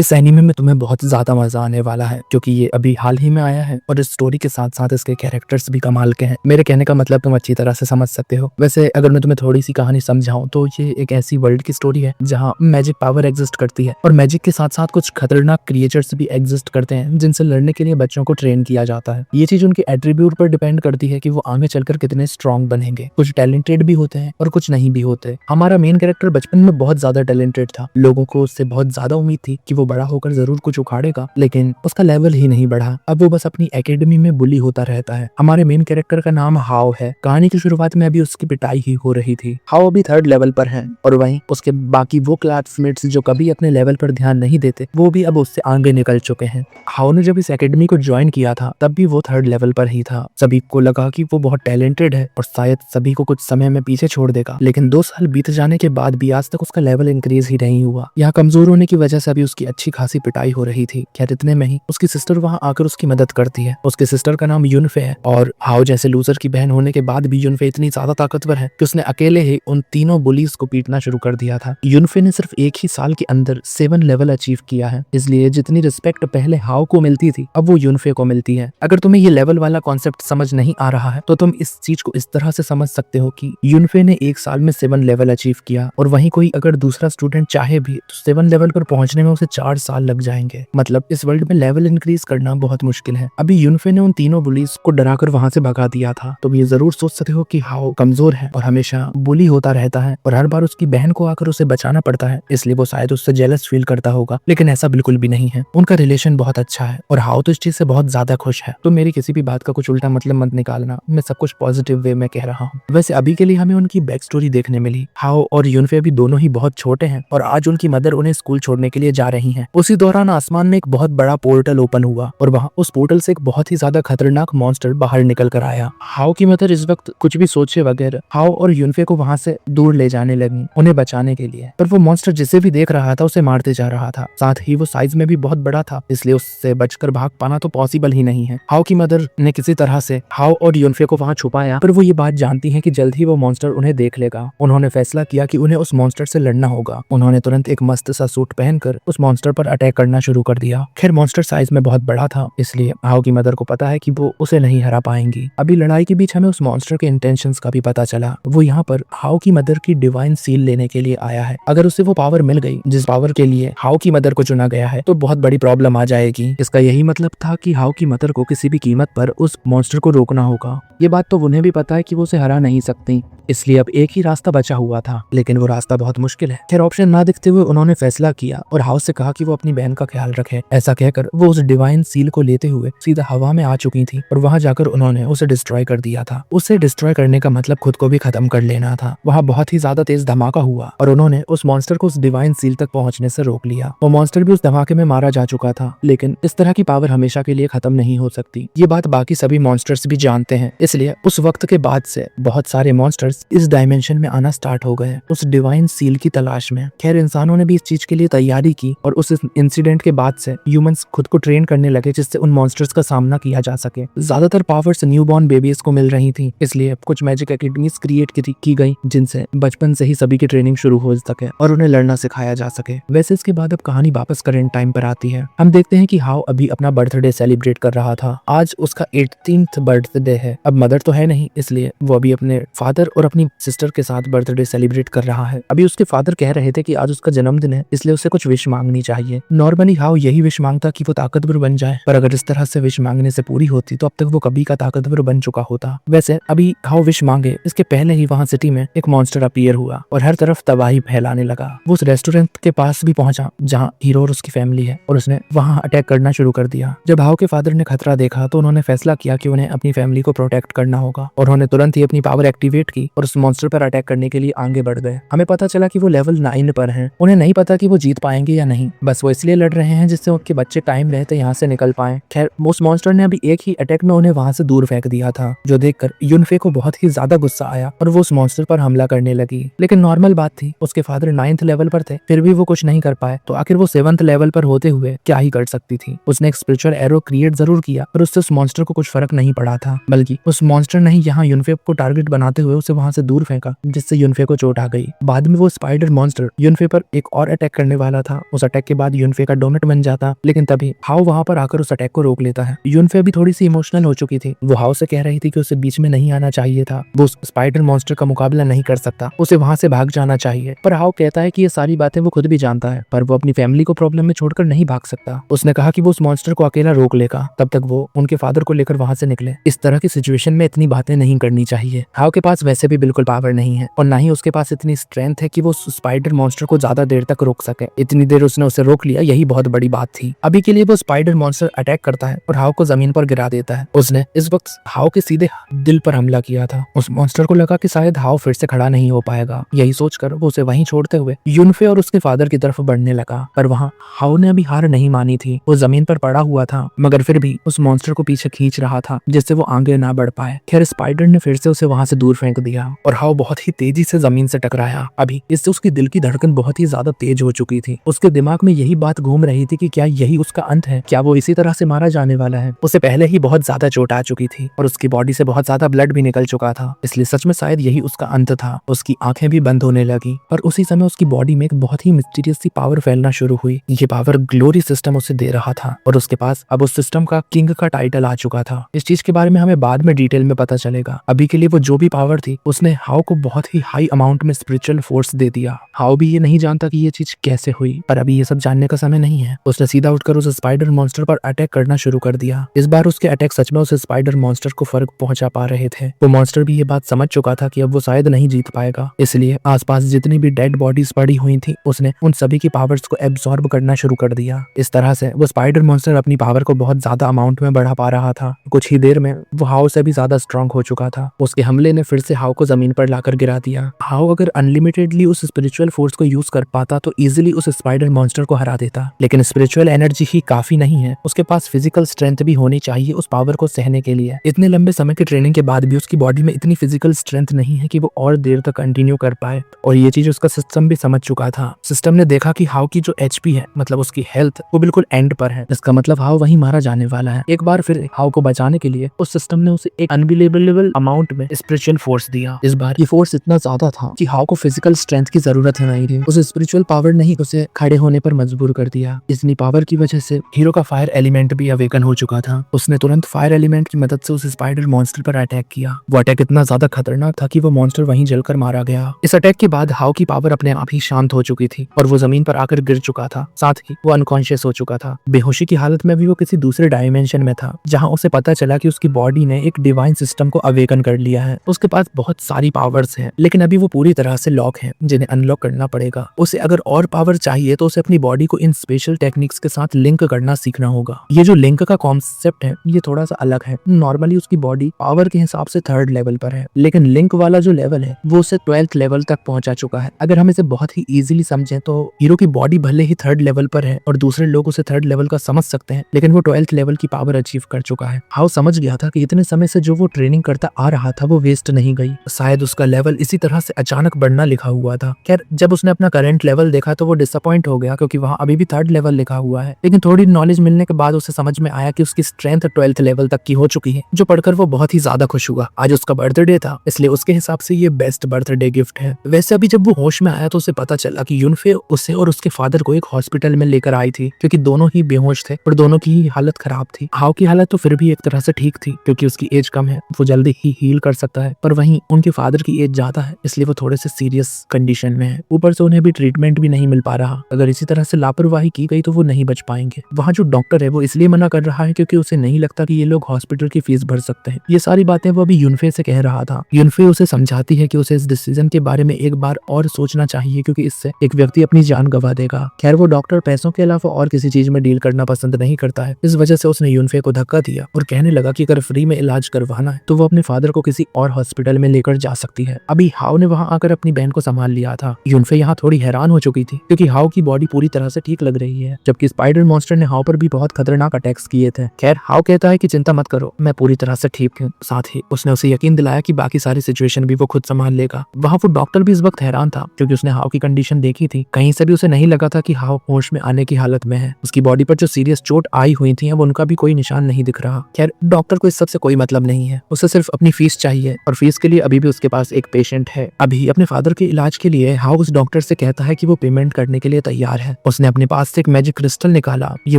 इस एनीमे में तुम्हें बहुत ज्यादा मजा आने वाला है क्योंकि ये अभी हाल ही में आया है और इस स्टोरी के साथ साथ इसके कैरेक्टर्स भी कमाल के हैं। मेरे कहने का मतलब तुम अच्छी तरह से समझ सकते हो। वैसे अगर मैं तुम्हें थोड़ी सी कहानी समझाऊं तो ये एक ऐसी वर्ल्ड की स्टोरी है जहाँ मैजिक पावर एग्जिस्ट करती है और मैजिक के साथ साथ कुछ खतरनाक क्रिएचर्स भी एग्जिस्ट करते हैं जिनसे लड़ने के लिए बच्चों को ट्रेन किया जाता है। ये चीज उनके एट्रीब्यूट पर डिपेंड करती है कि वो आगे चलकर कितने स्ट्रॉन्ग बनेंगे। कुछ टैलेंटेड भी होते हैं और कुछ नहीं भी होते। हमारा मेन कैरेक्टर बचपन में बहुत ज्यादा टैलेंटेड था। लोगों को उससे बहुत ज्यादा उम्मीद थी कि वो बड़ा होकर जरूर कुछ उखाड़ेगा, लेकिन उसका लेवल ही नहीं बढ़ा। अब वो बस अपनी एकेडमी में बुली होता रहता है। हमारे मेन कैरेक्टर का नाम हाओ है। कहानी की शुरुआत में अभी उसकी पिटाई ही हो रही थी। हाओ अभी 3rd लेवल पर है और वहीं उसके बाकी वो क्लासमेट्स जो कभी अपने लेवल पर ध्यान नहीं देते वो भी अब उससे आगे निकल चुके हैं। हाओ ने जब इस एकेडमी को ज्वाइन किया था तब भी वो 3rd लेवल पर ही था। सभी को लगा कि वो बहुत टैलेंटेड है और शायद सभी को कुछ समय में पीछे छोड़ देगा, लेकिन 2 साल बीत जाने के बाद भी आज तक उसका लेवल इंक्रीज ही नहीं हुआ। यहाँ कमजोर होने की वजह से अभी उसकी अच्छी खासी पिटाई हो रही थी। खैर इतने में ही उसकी सिस्टर वहाँ आकर उसकी मदद करती है। उसके सिस्टर का नाम युनफे है और हाओ जैसे लूजर की बहन होने के बाद भी युनफे इतनी ज्यादा ताकतवर है कि उसने अकेले ही उन तीनों बुलीज को पीटना शुरू कर दिया था। युनफे ने सिर्फ एक ही साल के अंदर 7 लेवल अचीव किया है, इसलिए जितनी रिस्पेक्ट पहले हाओ को मिलती थी अब वो युनफे को मिलती है। अगर तुम्हें ये लेवल वाला कॉन्सेप्ट समझ नहीं आ रहा है तो तुम इस चीज को इस तरह से समझ सकते हो कि युनफे ने एक साल में 7 लेवल अचीव किया और वहीं कोई अगर दूसरा स्टूडेंट चाहे भी तो 7 लेवल पर पहुंचने में उसे 4 साल लग जाएंगे। मतलब इस वर्ल्ड में लेवल इंक्रीज करना बहुत मुश्किल है। अभी युनफे ने उन तीनों बुलीज को डराकर वहां से भगा दिया था। तुम ये जरूर सोच सकते हो कि हाओ कमजोर है और हमेशा बुली होता रहता है और हर बार उसकी बहन को आकर उसे बचाना पड़ता है, इसलिए वो शायद उससे जेलस फील करता होगा, लेकिन ऐसा बिल्कुल भी नहीं है। उनका रिलेशन बहुत अच्छा है और हाओ तो इस चीज से बहुत ज्यादा खुश है। तो मेरी किसी भी बात का कुछ उल्टा मतलब मत निकालना, मैं सब कुछ पॉजिटिव वे में कह रहा हूँ। वैसे अभी के लिए हमें उनकी बैक स्टोरी देखने मिली। हाओ और युनफे अभी दोनों ही बहुत छोटे हैं और आज उनकी मदर उन्हें स्कूल छोड़ने के लिए जा रही हैं। उसी दौरान आसमान में एक बहुत बड़ा पोर्टल ओपन हुआ और वहाँ उस पोर्टल से एक बहुत ही ज्यादा खतरनाक मॉन्स्टर बाहर निकल कर आया। हाओ की मदर इस वक्त कुछ भी सोचे बगैर हाओ और युनफे को वहाँ से दूर ले जाने लगी उन्हें बचाने के लिए, पर वो मॉन्स्टर जिसे भी देख रहा था उसे मारते जा रहा था। साथ ही वो साइज में भी बहुत बड़ा था, इसलिए उससे बचकर भाग पाना तो पॉसिबल ही नहीं है। हाओ की मदर ने किसी तरह से हाओ और युनफे को वहाँ छुपाया, पर वो ये बात जानती है कि जल्द ही वो मॉन्स्टर उन्हें देख लेगा। उन्होंने फैसला किया कि उन्हें उस मॉन्स्टर से लड़ना होगा। उन्होंने तुरंत एक मस्त सा सूट पहनकर उस मॉन्स्टर पर अटैक करना शुरू कर दिया। खैर मॉन्स्टर साइज में बहुत बड़ा था, इसलिए हाओ की मदर को पता है कि वो उसे नहीं हरा पाएंगी। अभी लड़ाई के बीच हमें उस मॉन्स्टर के इंटेंशंस का भी पता चला। वो यहाँ पर हाओ की मदर की डिवाइन सील लेने के लिए आया है। अगर उसे वो पावर मिल गई जिस पावर के लिए हाओ की मदर को चुना गया है तो बहुत बड़ी प्रॉब्लम आ जाएगी। इसका यही मतलब था कि हाओ की मदर को किसी भी कीमत पर उस मॉन्स्टर को रोकना होगा। ये बात तो उन्हें भी पता है कि वो उसे हरा नहीं सकती, इसलिए अब एक ही रास्ता बचा हुआ था, लेकिन वो रास्ता बहुत मुश्किल है। खैर ऑप्शन ना दिखते हुए उन्होंने फैसला किया और हाउस से कहा कि वो अपनी बहन का ख्याल रखे। ऐसा कहकर वो उस डिवाइन सील को लेते हुए सीधा हवा में आ चुकी थी और वहां जाकर उन्होंने उसे डिस्ट्रॉय कर दिया था। उसे डिस्ट्रॉय करने का मतलब खुद को भी खत्म कर लेना था। वहाँ बहुत ही ज्यादा तेज धमाका हुआ और उन्होंने उस मॉन्स्टर को उस डिवाइन सील तक पहुंचने से रोक लिया। वो मॉन्स्टर भी उस धमाके में मारा जा चुका था, लेकिन इस तरह की पावर हमेशा के लिए खत्म नहीं हो सकती। ये बात बाकी सभी मॉन्स्टर्स भी जानते हैं, इसलिए उस वक्त के बाद से बहुत सारे मॉन्स्टर्स इस डायमेंशन में आना स्टार्ट हो गए उस डिवाइन सील की तलाश में। खैर इंसानों ने भी इस चीज के लिए तैयारी की और उस इंसिडेंट के बाद से ह्यूमंस खुद को ट्रेन करने लगे जिससे उन मॉन्स्टर्स का सामना किया जा सके। ज्यादातर पावर्स न्यूबॉर्न बेबीज को मिल रही थी, इसलिए कुछ मैजिक एकेडमीज क्रिएट की गई जिनसे बचपन से ही सभी की ट्रेनिंग शुरू हो सके और उन्हें लड़ना सिखाया जा सके। वैसे इसके बाद अब कहानी वापस करंट टाइम पर आती है। हम देखते हैं कि हाओ अभी अपना बर्थडे सेलिब्रेट कर रहा था। आज उसका 18th बर्थडे है। अब मदर तो है नहीं, इसलिए वो अभी अपने फादर और अपनी सिस्टर के साथ बर्थडे सेलिब्रेट कर रहा है। अभी उसके फादर कह रहे थे कि आज उसका जन्मदिन है, इसलिए उसे कुछ विश मांगनी चाहिए। नॉर्मली हाओ यही विश मांगता कि वो ताकतवर बन जाए, पर अगर इस तरह से विश मांगने से पूरी होती तो अब तक वो कभी का ताकतवर बन चुका होता। वैसे अभी हाओ विश मांगे इसके पहले ही वहाँ सिटी में एक मॉन्स्टर अपीयर हुआ और हर तरफ तबाही फैलाने लगा। वो उस रेस्टोरेंट के पास भी पहुंचा जहाँ हीरो और उसकी फैमिली है और उसने वहाँ अटैक करना शुरू कर दिया। जब हाओ के फादर ने खतरा देखा तो उन्होंने फैसला किया कि उन्हें अपनी फैमिली को प्रोटेक्ट करना होगा और उन्होंने तुरंत ही अपनी पावर एक्टिवेट की और उस मॉन्स्टर पर अटैक करने के लिए आगे बढ़ गए। हमें पता चला कि वो लेवल 9 पर हैं। उन्हें नहीं पता कि वो जीत पाएंगे या नहीं, बस वो इसलिए लड़ रहे हैं जिससे उनके बच्चे टाइम रहते यहाँ से निकल पाए। खैर उस मॉन्स्टर ने अभी एक ही अटैक में उन्हें वहां से दूर फेंक दिया था, जो देखकर युनफे को बहुत ही ज्यादा गुस्सा आया और वो उस मॉन्स्टर पर हमला करने लगी। लेकिन नॉर्मल बात थी, उसके फादर 9th लेवल पर थे, फिर भी वो कुछ नहीं कर पाए, तो आखिर वो 7th लेवल पर होते हुए क्या ही कर सकती थी। उसने एक स्पिरिचुअल एरो क्रिएट जरूर किया पर उससे उस मॉन्स्टर को कुछ फर्क नहीं पड़ा था, बल्कि उस मॉन्स्टर ने ही यहाँ युनफे को टारगेट बनाते हुए उसे वहां से दूर फेंका, जिससे युनफे को चोट आ गई। बाद में वो स्पाइडर मॉन्स्टर युनफे पर एक और अटैक करने वाला था। उस अटैक के बाद यूनफे का डोनट बन जाता, लेकिन तभी हाओ वहाँ पर आकर उस अटैक को रोक लेता है। यूनफे अभी थोड़ी सी इमोशनल हो चुकी थी। वो हाओ से कह रही थी कि उसे बीच में नहीं आना चाहिए था, वो उस स्पाइडर मॉन्स्टर का मुकाबला नहीं कर सकता, उसे वहाँ से भाग जाना चाहिए। पर हाओ कहता है कि ये सारी बातें वो खुद भी जानता है, पर वो अपनी फैमिली को प्रॉब्लम में छोड़कर नहीं भाग सकता। उसने कहा कि वो उस मॉन्स्टर को अकेला रोक लेगा, तब तक वो उनके फादर को लेकर वहाँ से निकले। इस तरह की सिचुएशन में इतनी बातें नहीं करनी चाहिए। हाओ के पास वैसे भी बिल्कुल पावर नहीं है और ना ही उसके पास इतनी स्ट्रेंथ है कि वो स्पाइडर मॉन्स्टर को ज्यादा देर तक रोक सके। इतनी देर उसने उसे रोक लिया, यही बहुत बड़ी बात थी। अभी के लिए वो स्पाइडर मॉन्स्टर अटैक करता है और हाओ को जमीन पर गिरा देता है। उसने इस वक्त हाओ के सीधे दिल पर हमला किया था। उस मॉन्स्टर को लगा कि शायद हाओ फिर से खड़ा नहीं हो पाएगा। यही सोचकर वो उसे वहीं छोड़ते हुए यूनफे और उसके फादर की तरफ बढ़ने लगा, पर वहाँ हाओ ने अभी हार नहीं मानी थी। वो जमीन पर पड़ा हुआ था, मगर फिर भी उस मॉन्स्टर को पीछे खींच रहा था जिससे वो आगे ना बढ़ पाए। खैर स्पाइडर ने फिर से उसे वहां से दूर फेंक दिया और हाओ बहुत ही तेजी से जमीन से टकराया। अभी इससे उसकी दिल की धड़कन बहुत ही ज्यादा तेज हो चुकी थी। उसके दिमाग में यही बात घूम रही थी कि क्या यही उसका अंत है, क्या वो इसी तरह से मारा जाने वाला है। उसे पहले ही बहुत ज्यादा चोट आ चुकी थी और उसकी बॉडी से बहुत ज्यादा ब्लड भी निकल चुका था, इसलिए सच में शायद यही उसका अंत था। उसकी आंखें भी बंद होने लगी और उसी समय उसकी बॉडी में एक बहुत ही मिस्टीरियस सी पावर फैलना शुरू हुई। ये पावर ग्लोरी सिस्टम उसे दे रहा था और उसके पास अब उस सिस्टम का किंग का टाइटल आ चुका था। इस चीज के बारे में हमें बाद में डिटेल में पता चलेगा। अभी के लिए वो जो भी पावर थी उसने हाओ को बहुत ही हाई अमाउंट में स्पिरिचुअल फोर्स दे दिया। हाओ भी ये नहीं जानता कि ये चीज कैसे हुई, पर अभी ये सब जानने का समय नहीं है। उसने सीधा उठकर उस स्पाइडर मॉन्स्टर पर अटैक करना शुरू कर दिया। इस बार उसके अटैक सच में उस स्पाइडर मॉन्स्टर को फर्क पहुंचा पा रहे थे। वो मॉन्स्टर भी ये बात समझ चुका था कि अब वो शायद नहीं जीत पाएगा, इसलिए आसपास जितनी भी डेड बॉडीज पड़ी हुई थी उसने उन सभी की पावर्स को एब्सॉर्ब करना शुरू कर दिया। इस तरह से वो स्पाइडर मॉन्स्टर अपनी पावर को बहुत ज्यादा अमाउंट में बढ़ा पा रहा था। कुछ ही देर में वो हाओ से भी ज्यादा स्ट्रांग हो चुका था। उसके हमले ने फिर से हाओ को जमीन पर लाकर गिरा दिया। हाओ अगर अनलिमिटेडली उस स्पिरिचुअल फोर्स को यूज कर पाता तो इजीली उस स्पाइडर मॉन्स्टर को हरा देता, लेकिन स्पिरिचुअल एनर्जी ही काफी नहीं है। उसके पास फिजिकल स्ट्रेंथ भी होनी चाहिए उस पावर को सहने के लिए। इतने लंबे समय की ट्रेनिंग के बाद भी उसकी बॉडी में इतनी फिजिकल स्ट्रेंथ नहीं है कि वो और देर तक कंटिन्यू कर पाए, और ये चीज उसका सिस्टम भी समझ चुका था। सिस्टम ने देखा कि हाओ की जो एचपी है, मतलब उसकी हेल्थ, वो बिल्कुल एंड पर है। इसका मतलब हाओ वहीं मारा जाने वाला है। एक बार फिर हाओ को बचाने के लिए उस सिस्टम ने उसे एक अनबिलीवेबल अमाउंट में स्पिरिचुअल फोर्स दिया। इस बार ये फोर्स इतना ज्यादा था कि हाओ को फिजिकल स्ट्रेंथ की जरूरत ही नहीं थी। उस स्पिरिचुअल पावर ने ही उसे खड़े होने पर मजबूर कर दिया। इतनी पावर की वजह से हीरो का फायर एलिमेंट भी अवेकन हो चुका था। उसने तुरंत फायर एलिमेंट की मदद से उस स्पाइडर मॉन्स्टर पर अटैक किया। वो अटैक इतना ज्यादा खतरनाक था कि वो मॉन्स्टर वहीं जलकर मारा गया। इस अटैक के बाद हाओ की पावर अपने आप ही शांत हो चुकी थी और वो जमीन पर आकर गिर चुका था। साथ ही वो अनकॉन्शियस हो चुका था। बेहोशी की हालत में भी वो किसी दूसरे डायमेंशन में था, जहाँ उसे पता चला कि उसकी बॉडी ने एक डिवाइन सिस्टम को अवेकन कर लिया है। उसके पास बहुत सारी पावर्स हैं, लेकिन अभी वो पूरी तरह से लॉक हैं, जिन्हें अनलॉक करना पड़ेगा। उसे अगर और पावर चाहिए तो उसे अपनी बॉडी को इन स्पेशल टेक्निक्स के साथ लिंक करना सीखना होगा। ये जो लिंक का कॉन्सेप्ट है ये थोड़ा सा अलग है। नॉर्मली उसकी बॉडी पावर के हिसाब से 3rd लेवल पर है, लेकिन लिंक वाला जो लेवल है वो उसे 12th लेवल तक पहुंचा चुका है। अगर हम इसे बहुत ही इजीली समझें तो हीरो की बॉडी भले ही 3rd लेवल पर है और दूसरे लोग उसे 3rd लेवल का समझ सकते हैं, लेकिन वो 12th लेवल की पावर अचीव कर चुका है। हाउ समझ गया था कि इतने समय से जो वो ट्रेनिंग करता आ रहा था वो वेस्ट नहीं गई। शायद उसका लेवल इसी तरह से अचानक बढ़ना लिखा हुआ था। खैर जब उसने अपना करंट लेवल देखा तो वो डिसअपॉइंट हो गया, क्योंकि वहाँ अभी भी 3rd लेवल लिखा हुआ है। लेकिन थोड़ी नॉलेज मिलने के बाद उसे समझ में आया कि उसकी स्ट्रेंथ 12th लेवल तक की हो चुकी है, जो पढ़कर वो बहुत ही ज्यादा खुश हुआ। आज उसका बर्थडे था, इसलिए उसके हिसाब से ये बेस्ट बर्थडे गिफ्ट है। वैसे अभी जब वो होश में आया तो उसे पता चला कि यूनफे उसे और उसके फादर को एक हॉस्पिटल में लेकर आई थी, क्योंकि दोनों ही बेहोश थे और दोनों की ही हालत खराब थी। हाउ की हालत तो फिर भी एक तरह से ठीक थी, क्योंकि उसकी एज कम है, वो जल्दी ही हील कर सकता है, पर वहीं उनके फादर की एज ज्यादा है, इसलिए वो थोड़े से सीरियस कंडीशन में है। ऊपर से उन्हें भी ट्रीटमेंट भी नहीं मिल पा रहा। अगर इसी तरह से लापरवाही की गई तो वो नहीं बच पाएंगे। वहाँ जो डॉक्टर है वो इसलिए मना कर रहा है क्योंकि उसे नहीं लगता कि ये लोग हॉस्पिटल की फीस भर सकते हैं। ये सारी बातें वो अभी यूनफे से कह रहा था। यूनफे उसे समझाती है कि उसे इस डिसीजन के बारे में एक बार और सोचना चाहिए, क्योंकि इससे एक व्यक्ति अपनी जान गंवा देगा। खैर वो डॉक्टर पैसों के अलावा और किसी चीज में डील करना पसंद नहीं करता है। इस वजह से उसने यूनफे को धक्का दिया और कहने लगा कि अगर फ्री में इलाज करवाना है तो वो अपने फादर को किसी और हॉस्पिटल में लेकर जा सकती है। अभी हाउ ने वहाँ आकर अपनी बहन को संभाल लिया था। यूनफे यहाँ थोड़ी हैरान हो चुकी थी, क्योंकि हाउ की बॉडी पूरी तरह से ठीक लग रही है, जबकि स्पाइडर मॉन्स्टर ने हाउ पर भी बहुत खतरनाक अटैक्स किए थे। खैर हाउ कहता है कि चिंता मत करो, मैं पूरी तरह से ठीक हूँ। साथ ही उसने उसे यकीन दिलाया कि बाकी सारी सिचुएशन भी वो खुद संभाल लेगा। वहाँ वो डॉक्टर भी इस वक्त हैरान था, क्योंकि उसने हाउ की कंडीशन देखी थी। कहीं से भी उसे नहीं लगा था कि हाउ होश में आने की हालत में है। उसकी बॉडी पर जो सीरियस चोट आई हुई थी वो उनका भी कोई निशान नहीं दिख रहा। खैर डॉक्टर को इस सब से कोई मतलब नहीं है, उसे सिर्फ अपनी फीस चाहिए, और फीस के लिए अभी भी उसके पास एक पेशेंट है। अभी अपने फादर के इलाज के लिए हाउ उस डॉक्टर से कहता है कि वो पेमेंट करने के लिए तैयार है। है। उसने अपने पास से एक मैजिक क्रिस्टल निकाला। ये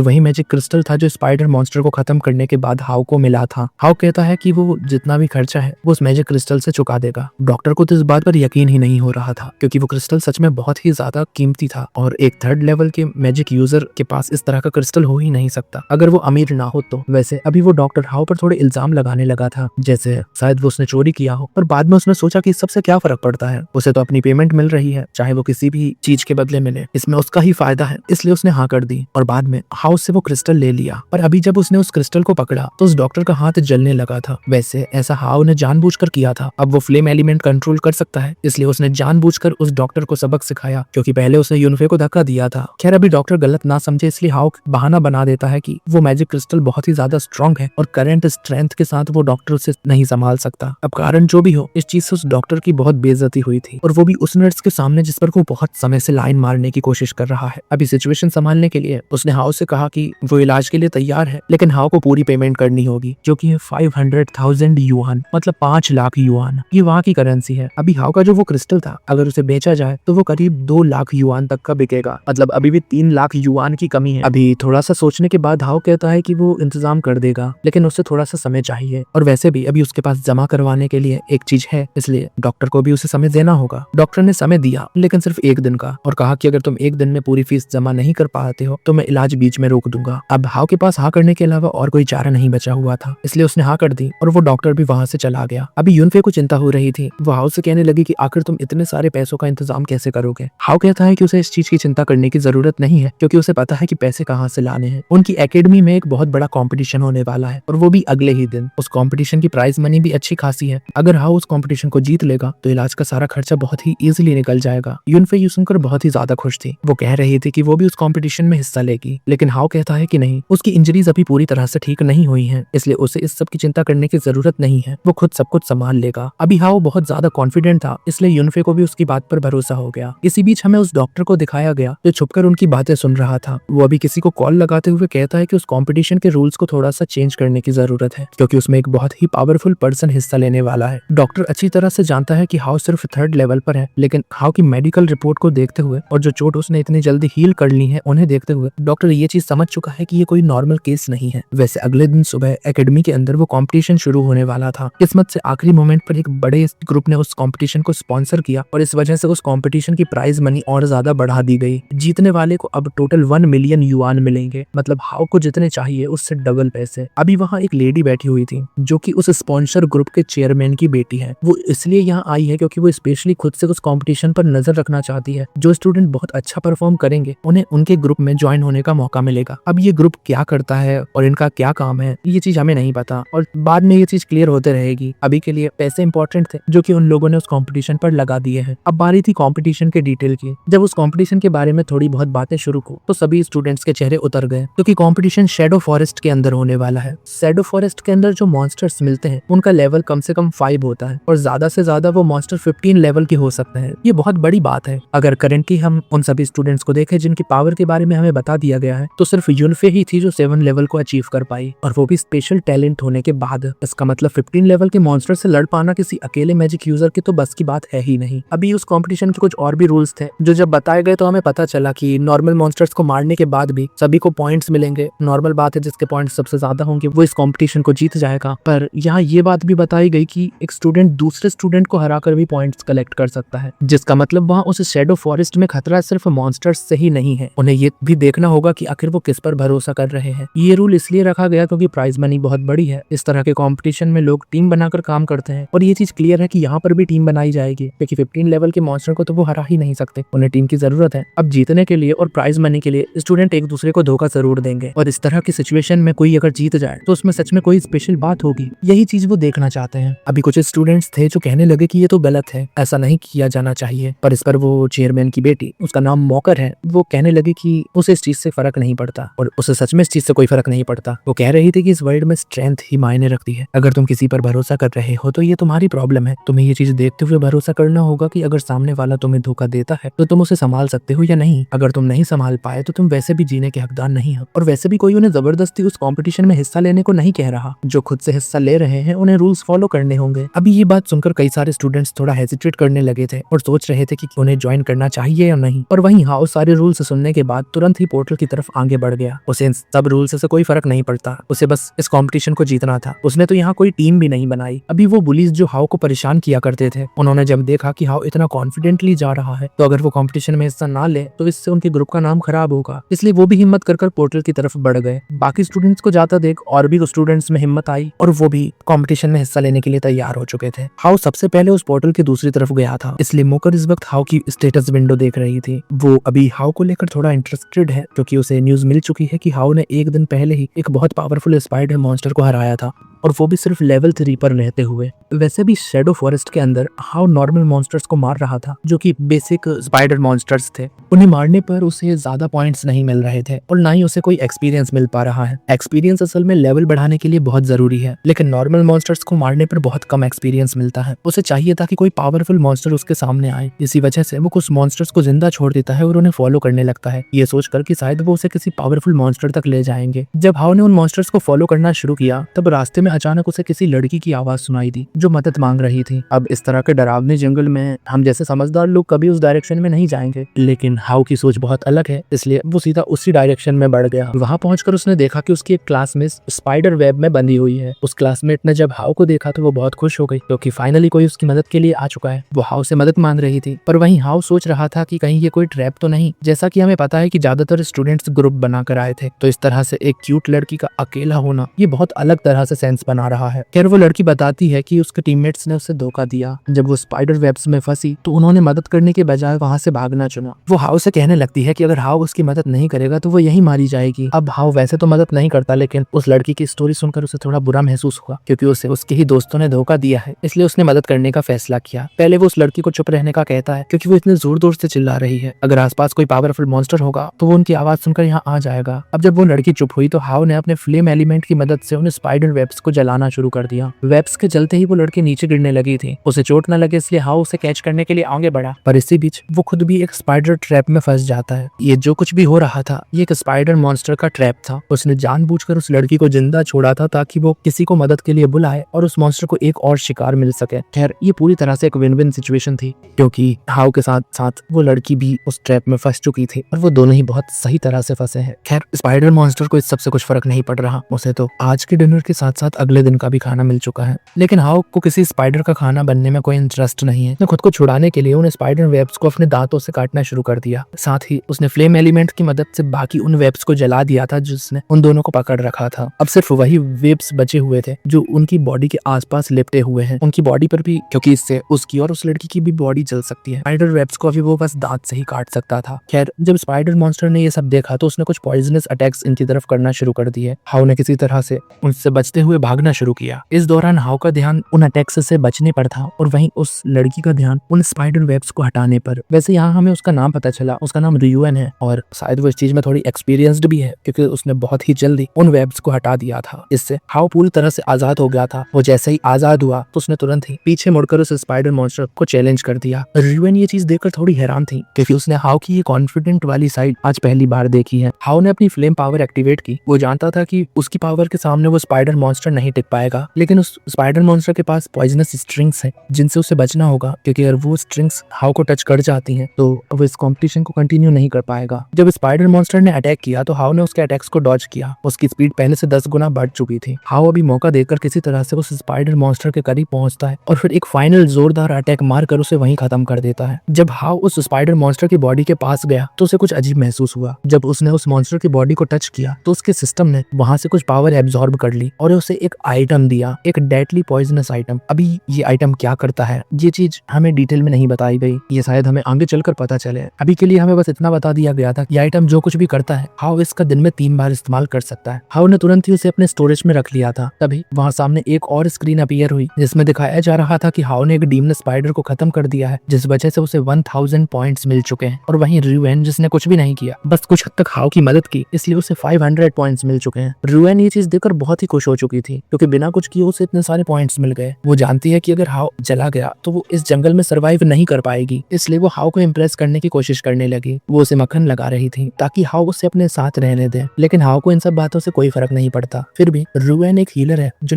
वही मैजिक क्रिस्टल था जो स्पाइडर मॉन्स्टर को खत्म करने के बाद हाउ को मिला था। हाउ कहता है कि वो जितना भी खर्चा है वो उस मैजिक क्रिस्टल से चुका देगा। डॉक्टर को तो इस बात पर यकीन ही नहीं हो रहा था क्योंकि वो क्रिस्टल सच में बहुत ही ज्यादा कीमती था और एक 3rd लेवल के मैजिक यूजर के पास इस तरह का क्रिस्टल हो ही नहीं सकता अगर वो अमीर ना हो तो। वैसे अभी वो डॉक्टर हाउ पर थोड़े इल्जाम लगाने लगा था, जैसे शायद वो उसने चोरी किया हो, पर बाद में उसने सोचा कि इस सबसे क्या फर्क पड़ता है, उसे तो अपनी पेमेंट मिल रही है, चाहे वो किसी भी चीज के बदले मिले, इसमें उसका ही फायदा है। इसलिए उसने हाँ कर दी और बाद में हाउ से वो क्रिस्टल ले लिया। पर अभी जब उसने उस क्रिस्टल को पकड़ा तो उस डॉक्टर का हाथ जलने लगा था। वैसे ऐसा हाउ ने जानबूझकर किया था। अब वो फ्लेम एलिमेंट कंट्रोल कर सकता है, इसलिए उसने जानबूझकर उस डॉक्टर को सबक सिखाया क्योंकि पहले उसने यूनफे को धक्का दिया था। खैर अभी डॉक्टर गलत ना समझे इसलिए हाउ बहाना बना देता है कि वो मैजिक क्रिस्टल बहुत ही ज्यादा स्ट्रॉन्ग है और करंट स्ट्रेंथ के साथ वो डॉक्टर उसे नहीं संभाल सकता। अब कारण जो भी हो, इस चीज से उस डॉक्टर की बहुत बेइज्जती हुई थी और वो भी उस नर्स के सामने जिस पर वो बहुत समय से लाइन मारने की कोशिश कर रहा है। अभी सिचुएशन संभालने के लिए उसने हाउ से कहा कि वो इलाज के लिए तैयार है, लेकिन हाउ को पूरी पेमेंट करनी होगी जो कि है 500,000 युआन, मतलब 5 लाख युआन। ये वहाँ की करेंसी है। अभी हाउ का जो वो क्रिस्टल था अगर उसे बेचा जाए तो वो करीब 2 लाख युआन तक का बिकेगा, मतलब अभी भी 3 लाख युआन की कमी है। अभी थोड़ा सा सोचने के बाद हाउ कहता है कि वो इंतजाम कर देगा, लेकिन उससे थोड़ा सा समय चाहिए और वैसे भी अभी उसके पास जमा करवाने के लिए एक चीज है, इसलिए डॉक्टर को भी उसे समय देना होगा। डॉक्टर ने समय दिया लेकिन सिर्फ 1 दिन का और कहा कि अगर तुम 1 दिन में पूरी फीस जमा नहीं कर पाते हो तो मैं इलाज बीच में रोक दूंगा। अब हाउ के पास हाँ करने के अलावा और कोई चारा नहीं बचा हुआ था, इसलिए उसने हाँ कर दी और वो डॉक्टर भी वहां से चला गया। अभी यूनफे को चिंता हो रही थी। वो हाउ से कहने लगी कि आखिर तुम इतने सारे पैसों का इंतजाम कैसे करोगे। हाउ कहता है कि उसे इस चीज की चिंता करने की जरूरत नहीं है क्योंकि उसे पता है कि पैसे कहाँ से लाने हैं। उनकी एकेडमी में एक बहुत बड़ा कंपटीशन होने वाला है और वो भी अगले ही दिन। उस कंपटीशन की प्राइज मनी भी अच्छी खासी है। अगर हाउ उस कंपटीशन को जीत लेगा तो इलाज का सारा खर्चा बहुत ही इजीली निकल जाएगा। यूनफे ये सुनकर बहुत ही ज्यादा खुश थी। वो कह रही थी कि वो भी उस कंपटीशन में हिस्सा लेगी, लेकिन हाउ कहता है कि नहीं, उसकी इंजरीज अभी पूरी तरह से ठीक नहीं हुई हैं, इसलिए उसे इस सब की चिंता करने की जरूरत नहीं है, वो खुद सब कुछ संभाल लेगा। अभी हाउ बहुत ज्यादा कॉन्फिडेंट था, इसलिए यूनफे को भी उसकी बात पर भरोसा हो गया। इसी बीच हमें उस डॉक्टर को दिखाया गया जो छुपकर उनकी बातें सुन रहा था। वो अभी किसी को कॉल लगाते हुए कहता है कि उस कंपटीशन के रूल्स को थोड़ा सा चेंज करने की जरूरत है क्योंकि उसमें एक बहुत ही पावरफुल पर्सन हिस्सा लेने वाला है। डॉक्टर अच्छी तरह से जानता है कि हाउ सिर्फ 3rd लेवल पर है, लेकिन हाउ की मेडिकल रिपोर्ट को देखते हुए और जो चोट उसने इतनी जल्दी हील कर ली है उन्हें देखते हुए डॉक्टर ये चीज समझ चुका है कि ये कोई नॉर्मल केस नहीं है। वैसे अगले दिन सुबह एकेडमी के अंदर वो कंपटीशन शुरू होने वाला था। किस्मत से आखिरी मोमेंट पर एक बड़े ग्रुप ने उस कंपटीशन को स्पॉन्सर किया और इस वजह से उस कंपटीशन की प्राइज मनी और ज्यादा बढ़ा दी गई। जीतने वाले को अब टोटल 1 मिलियन युआन मिलेंगे, मतलब हाउ को जितने चाहिए उससे डबल पैसे। अभी वहाँ एक लेडी बैठी हुई थी जो कि उस स्पॉन्सर ग्रुप के चेयरमैन की बेटी है। वो इसलिए यहाँ आई है क्योंकि वो स्पेशली खुद से उस कंपटीशन पर नजर रखना चाहती है। जो स्टूडेंट बहुत अच्छा परफॉर्म करेंगे उन्हें उनके ग्रुप में ज्वाइन होने का मौका मिलेगा। अब ये ग्रुप क्या करता है और इनका क्या काम है ये चीज हमें नहीं पता और बाद में ये चीज क्लियर होते रहेगी। अभी के लिए पैसे इंपॉर्टेंट थे जो कि उन लोगों ने उस कंपटीशन पर लगा दिए हैं। अब बारी थी कंपटीशन के डिटेल की। जब उस कंपटीशन के बारे में थोड़ी बहुत बातें शुरू हो तो सभी स्टूडेंट्स के चेहरे उतर गए क्योंकि कंपटीशन शैडो फॉरेस्ट के अंदर होने वाला है। शैडो फॉरेस्ट के अंदर जो मॉन्स्टर्स मिलते हैं उनका लेवल कम से कम 5 होता है और ज्यादा से ज्यादा वो मॉन्स्टर 15 लेवल के हो सकते हैं। ये बहुत बड़ी बात है। अगर करंटली हम उन सभी स्टूडेंट्स को देखें जिनकी पावर के बारे में हमें बता दिया गया है तो सिर्फ यूनफे ही थी जो 7 लेवल को अचीव कर पाई और वो भी स्पेशल टैलेंट होने के बाद। इसका मतलब 15 लेवल के मॉन्स्टर से लड़ पाना किसी अकेले मैजिक यूजर की तो बस की बात है ही नहीं। अभी उस कंपटीशन के कुछ और भी रूल्स थे जो जब बताए गए तो हमें पता चला कि नॉर्मल मॉन्स्टर्स को मारने के बाद भी सभी को पॉइंट्स मिलेंगे। नॉर्मल बात है, जिसके पॉइंट्स सबसे ज्यादा होंगे वो इस कंपटीशन को जीत जाएगा। पर यहाँ ये बात भी बताई गई कि एक स्टूडेंट दूसरे स्टूडेंट को हराकर भी पॉइंट्स कलेक्ट कर सकता है, जिसका मतलब वहाँ उस शैडो फॉरेस्ट में खतरा सिर्फ मॉन्स्टर्स से ही नहीं है। उन्हें ये भी देखना होगा कि आखिर वो किस पर भरोसा कर रहे हैं। ये रूल इसलिए रखा गया क्योंकि प्राइज मनी बहुत बड़ी है। इस तरह के कंपटीशन में लोग टीम बनाकर काम करते हैं और ये चीज क्लियर है कि यहाँ पर भी टीम बनाई जाएगी क्योंकि 15 लेवल के मॉन्स्टर को तो वो हरा ही नहीं सकते, उन्हें टीम की जरूरत है। अब जीतने के लिए और प्राइज मनी के लिए स्टूडेंट एक दूसरे को धोखा जरूर देंगे और इस तरह की सिचुएशन में कोई अगर जीत जाए तो उसमें सच में कोई स्पेशल बात होगी। यही चीज वो देखना चाहते हैं। अभी कुछ स्टूडेंट्स थे जो कहने लगे कि ये तो गलत है, ऐसा नहीं किया जाना चाहिए, पर इस पर वो चेयरमैन की बेटी, उसका नाम मॉकर है, वो कहने लगी कि उसे इस चीज से फर्क नहीं पड़ता और उसे सच में इस चीज से कोई फर्क नहीं पड़ता। वो कह रही थी कि इस वर्ल्ड में स्ट्रेंथ ही मायने रखती है। अगर तुम किसी पर भरोसा कर रहे हो तो ये तुम्हारी प्रॉब्लम है। तुम्हें ये चीज देखते हुए भरोसा करना होगा कि अगर सामने वाला तुम्हें धोखा देता है तो तुम उसे संभाल सकते हो या नहीं। अगर तुम नहीं संभाल पाए तो तुम वैसे भी जीने के हकदार नहीं हो। और वैसे भी कोई उन्हें जबरदस्ती उस कंपटीशन में हिस्सा लेने को नहीं कह रहा। जो खुद से हिस्सा ले रहे हैं उन्हें रूल्स फॉलो करने होंगे। अभी ये बात सुनकर कई सारे स्टूडेंट्स थोड़ा हेजिटेट करने लगे थे और सोच रहे थे कि उन्हें ज्वाइन करना चाहिए या नहीं। और वहीं हाउ सारी सारे रूल्स सुनने के बाद तुरंत ही पोर्टल की तरफ आगे बढ़ गया। उसे इन सब रूल्स से कोई फर्क नहीं पड़ता, उसे बस इस कंपटीशन को जीतना था। उसने तो यहाँ कोई टीम भी नहीं बनाई। अभी वो बुलीज जो हाउ को परेशान किया करते थे, उन्होंने जब देखा कि हाउ इतना कॉन्फिडेंटली जा रहा है तो अगर वो कंपटीशन में हिस्सा ना ले तो इससे उनके ग्रुप का नाम खराब होगा, इसलिए वो भी हिम्मत कर पोर्टल की तरफ बढ़ गए। बाकी स्टूडेंट्स को जाता देख और भी स्टूडेंट्स में हिम्मत आई और वो भी कंपटीशन में हिस्सा लेने के लिए तैयार हो चुके थे। हाउ सबसे पहले उस पोर्टल की दूसरी तरफ गया था, इसलिए मोकर इस वक्त हाउ की स्टेटस विंडो देख रही थी। वो अभी हाउ को लेकर थोड़ा इंटरेस्टेड है क्योंकि उसे न्यूज मिल चुकी है कि हाउ ने एक दिन पहले ही एक बहुत पावरफुल स्पाइडर मॉन्स्टर को हराया था, और वो भी सिर्फ लेवल 3 पर रहते हुए। वैसे भी शैडो फॉरेस्ट के अंदर हाउ नॉर्मल मॉन्स्टर्स को मार रहा था जो कि बेसिक स्पाइडर मॉन्स्टर्स थे। उन्हें मारने पर उसे ज्यादा पॉइंट्स नहीं मिल रहे थे और ना ही उसे कोई एक्सपीरियंस मिल पा रहा है। एक्सपीरियंस असल में लेवल बढ़ाने के लिए बहुत जरूरी है, लेकिन नॉर्मल मॉन्स्टर्स को मारने पर बहुत कम एक्सपीरियंस मिलता है। उसे चाहिए था कि कोई पावरफुल मॉन्स्टर उसके सामने आए, इसी वजह से वो कुछ मॉन्स्टर्स को जिंदा छोड़ देता है और उन्हें फॉलो करने लगता है, ये सोचकर कि शायद वो उसे किसी पावरफुल मॉन्स्टर तक ले जाएंगे। जब हाउ ने उन मॉन्स्टर्स को फॉलो करना शुरू किया तब रास्ते में अचानक उसे किसी लड़की की आवाज सुनाई दी जो मदद मांग रही थी। अब इस तरह के डरावने जंगल में हम जैसे समझदार लोग कभी उस डायरेक्शन में नहीं जाएंगे, लेकिन हाउ की सोच बहुत अलग है, इसलिए वो सीधा उसी डायरेक्शन में बढ़ गया। वहां पहुंचकर उसने देखा कि उसकी एक क्लासमेट स्पाइडर वेब में बंधी हुई है। उस क्लासमेट ने जब हाउ को देखा तो वो बहुत खुश हो गई क्योंकि फाइनली कोई उसकी मदद के लिए आ चुका है। वो हाउ से मदद मांग रही थी, पर वहीं हाउ सोच रहा था कि कहीं ये कोई ट्रैप तो नहीं। जैसा कि हमें पता है कि ज्यादातर स्टूडेंट्स ग्रुप बनाकर आए थे, तो इस तरह से एक क्यूट लड़की का अकेला होना ये बहुत अलग तरह से सेंस बना रहा है। खैर वो लड़की बताती है कि उसके टीममेट्स ने उसे धोखा दिया। जब वो स्पाइडर वेब्स में फंसी तो उन्होंने मदद करने के बजाय वहां से भागना चुना। वो हाउ से कहने लगती है कि अगर हाउ उसकी मदद नहीं करेगा तो वो यही मारी जाएगी। अब हाउ वैसे तो मदद नहीं करता, लेकिन उस लड़की की स्टोरी सुनकर उसे थोड़ा बुरा महसूस हुआ क्योंकि उसे उसके ही दोस्तों ने धोखा दिया है, इसलिए उसने मदद करने का फैसला किया। पहले वो उस लड़की को चुप रहने का कहता है क्योंकि वो इतने जोर जोर से चिल्ला रही है। अगर आसपास कोई पावरफुल मॉन्स्टर होगा तो वो उनकी आवाज सुनकर यहाँ आ जाएगा। अब जब वो लड़की चुप हुई तो हाउ ने अपने फ्लेम एलिमेंट की मदद से उन स्पाइडर वेब्स को जलाना शुरू कर दिया। वेब्स के जलते ही वो लड़की नीचे गिरने लगी थी। उसे चोट न लगे इसलिए हाउ उसे कैच करने के लिए आगे बढ़ा, पर इसी बीच वो खुद भी एक स्पाइडर ट्रैप में फंस जाता है। ये जो कुछ भी हो रहा था ये एक स्पाइडर मॉन्स्टर का ट्रैप था। उसने जानबूझकर उस लड़की को जिंदा छोड़ा था ताकि वो किसी को मदद के लिए बुलाए और उस मॉन्स्टर को एक और शिकार मिल सके। खैर ये पूरी तरह से एक विन विन सिचुएशन थी क्योंकि हाउ के साथ साथ वो लड़की भी उस ट्रैप में फंस चुकी थी और वो दोनों ही बहुत सही तरह से फंसे हैं। खैर स्पाइडर मॉन्स्टर को इस सबसे कुछ फर्क नहीं पड़ रहा, उसे तो आज के डिनर के साथ साथ अगले दिन का भी खाना मिल चुका है। लेकिन हाउ को किसी स्पाइडर का खाना बनने में कोई इंटरेस्ट नहीं है। उसने खुद को छुड़ाने के लिए उन स्पाइडर वेब्स को अपने दांतों से काटना शुरू कर दिया। साथ ही उसने फ्लेम एलिमेंट की मदद से बाकी उन वेब्स को जला दिया था जिसने उन दोनों को पकड़ रखा था। अब सिर्फ वही वेब्स बचे हुए थे जो उनकी बॉडी के आसपास लिपटे हुए हैं, उनकी बॉडी पर भी, क्योंकि इससे उसकी और उस लड़की की भी बॉडी जल सकती है। स्पाइडर वेब्स को अभी वो बस दांत से ही काट सकता था। खैर जब स्पाइडर मॉन्स्टर ने ये सब देखा तो उसने कुछ पॉइजनस अटैक्स इनकी तरफ करना शुरू कर दिए। हाउ ने किसी तरह से उनसे बचते हुए भागना शुरू किया। इस दौरान हाउ का ध्यान उन अटैक्स से बचने पर था और वहीं उस लड़की का ध्यान उन स्पाइडर वेब्स को हटाने पर। वैसे यहाँ हमें उसका नाम पता चला, उसका नाम रियूएन है और शायद वो इस चीज में थोड़ी एक्सपीरियंस्ड भी है क्योंकि उसने बहुत ही जल्दी उन वेब्स को हटा दिया था। इससे हाउ पूरी तरह से आजाद हो गया था। वो जैसे ही आजाद हुआ तो उसने तुरंत ही पीछे मुड़कर उस स्पाइडर मॉन्स्टर को चैलेंज कर दिया। रियूएन ये चीज देखकर थोड़ी हैरान थी क्योंकि उसने हाउ की ये कॉन्फिडेंट वाली साइड आज पहली बार देखी है। हाउ ने अपनी फ्लेम पावर एक्टिवेट की। वो जानता था कि उसकी पावर के सामने वो स्पाइडर मॉन्स्टर नहीं टिक पाएगा, लेकिन उस स्पाइडर मॉन्स्टर के पास पॉइजनस स्ट्रिंग्स हैं जिनसे उसे बचना होगा क्योंकि अगर वो स्ट्रिंग्स हाउ को टच कर जाती हैं तो वो इस कंपटीशन को कंटिन्यू नहीं कर पाएगा। जब स्पाइडर मॉन्स्टर ने अटैक किया तो हाउ ने उसके अटैक्स को डॉज किया। उसकी स्पीड पहले से 10 गुना बढ़ चुकी थी। हाउ अभी मौका देकर किसी तरह से उस स्पाइडर मॉन्स्टर के करीब पहुंचता है और फिर एक फाइनल जोरदार अटैक मारकर उसे वहीं खत्म कर देता है। जब हाउ उस स्पाइडर मॉन्स्टर की बॉडी के पास गया तो उसे कुछ अजीब महसूस हुआ। जब उसने उस मॉन्स्टर की बॉडी को टच किया तो उसके सिस्टम ने वहां से कुछ पावर एब्जॉर्ब कर ली और उसे एक आइटम दिया, एक डेडली पॉइजनस आइटम। अभी ये आइटम क्या करता है ये चीज हमें डिटेल में नहीं बताई गई, ये शायद हमें आगे चलकर पता चले। अभी के लिए हमें बस इतना बता दिया गया था कि आइटम जो कुछ भी करता है हाउ इसका दिन में 3 बार इस्तेमाल कर सकता है। हाउ ने तुरंत ही उसे अपने स्टोरेज में रख लिया था। तभी वहाँ सामने एक और स्क्रीन अपीयर हुई जिसमें दिखाया जा रहा था कि हाउ ने एक डीमन स्पाइडर को खत्म कर दिया है जिस वजह से उसे 1000 पॉइंट्स मिल चुके हैं और वहीं रियूएन जिसने कुछ भी नहीं किया, बस कुछ हद तक हाउ की मदद की, इसलिए उसे 500 पॉइंट्स मिल चुके हैं। रियूएन ये चीज देखकर बहुत ही खुश हो चुकी थी। थी, क्योंकि बिना कुछ किए उसे इतने सारे पॉइंट्स मिल गए। वो जानती है कि अगर हाओ चला गया तो वो इस जंगल में सरवाइव नहीं कर पाएगी, इसलिए वो हाओ को इम्प्रेस करने की कोशिश करने लगी। वो उसे मक्खन लगा रही थी ताकि हाओ उसे अपने साथ रहने दे, लेकिन हाओ को इन सब बातों से कोई फर्क नहीं पड़ता। फिर भी रुएन एक हीलर है जो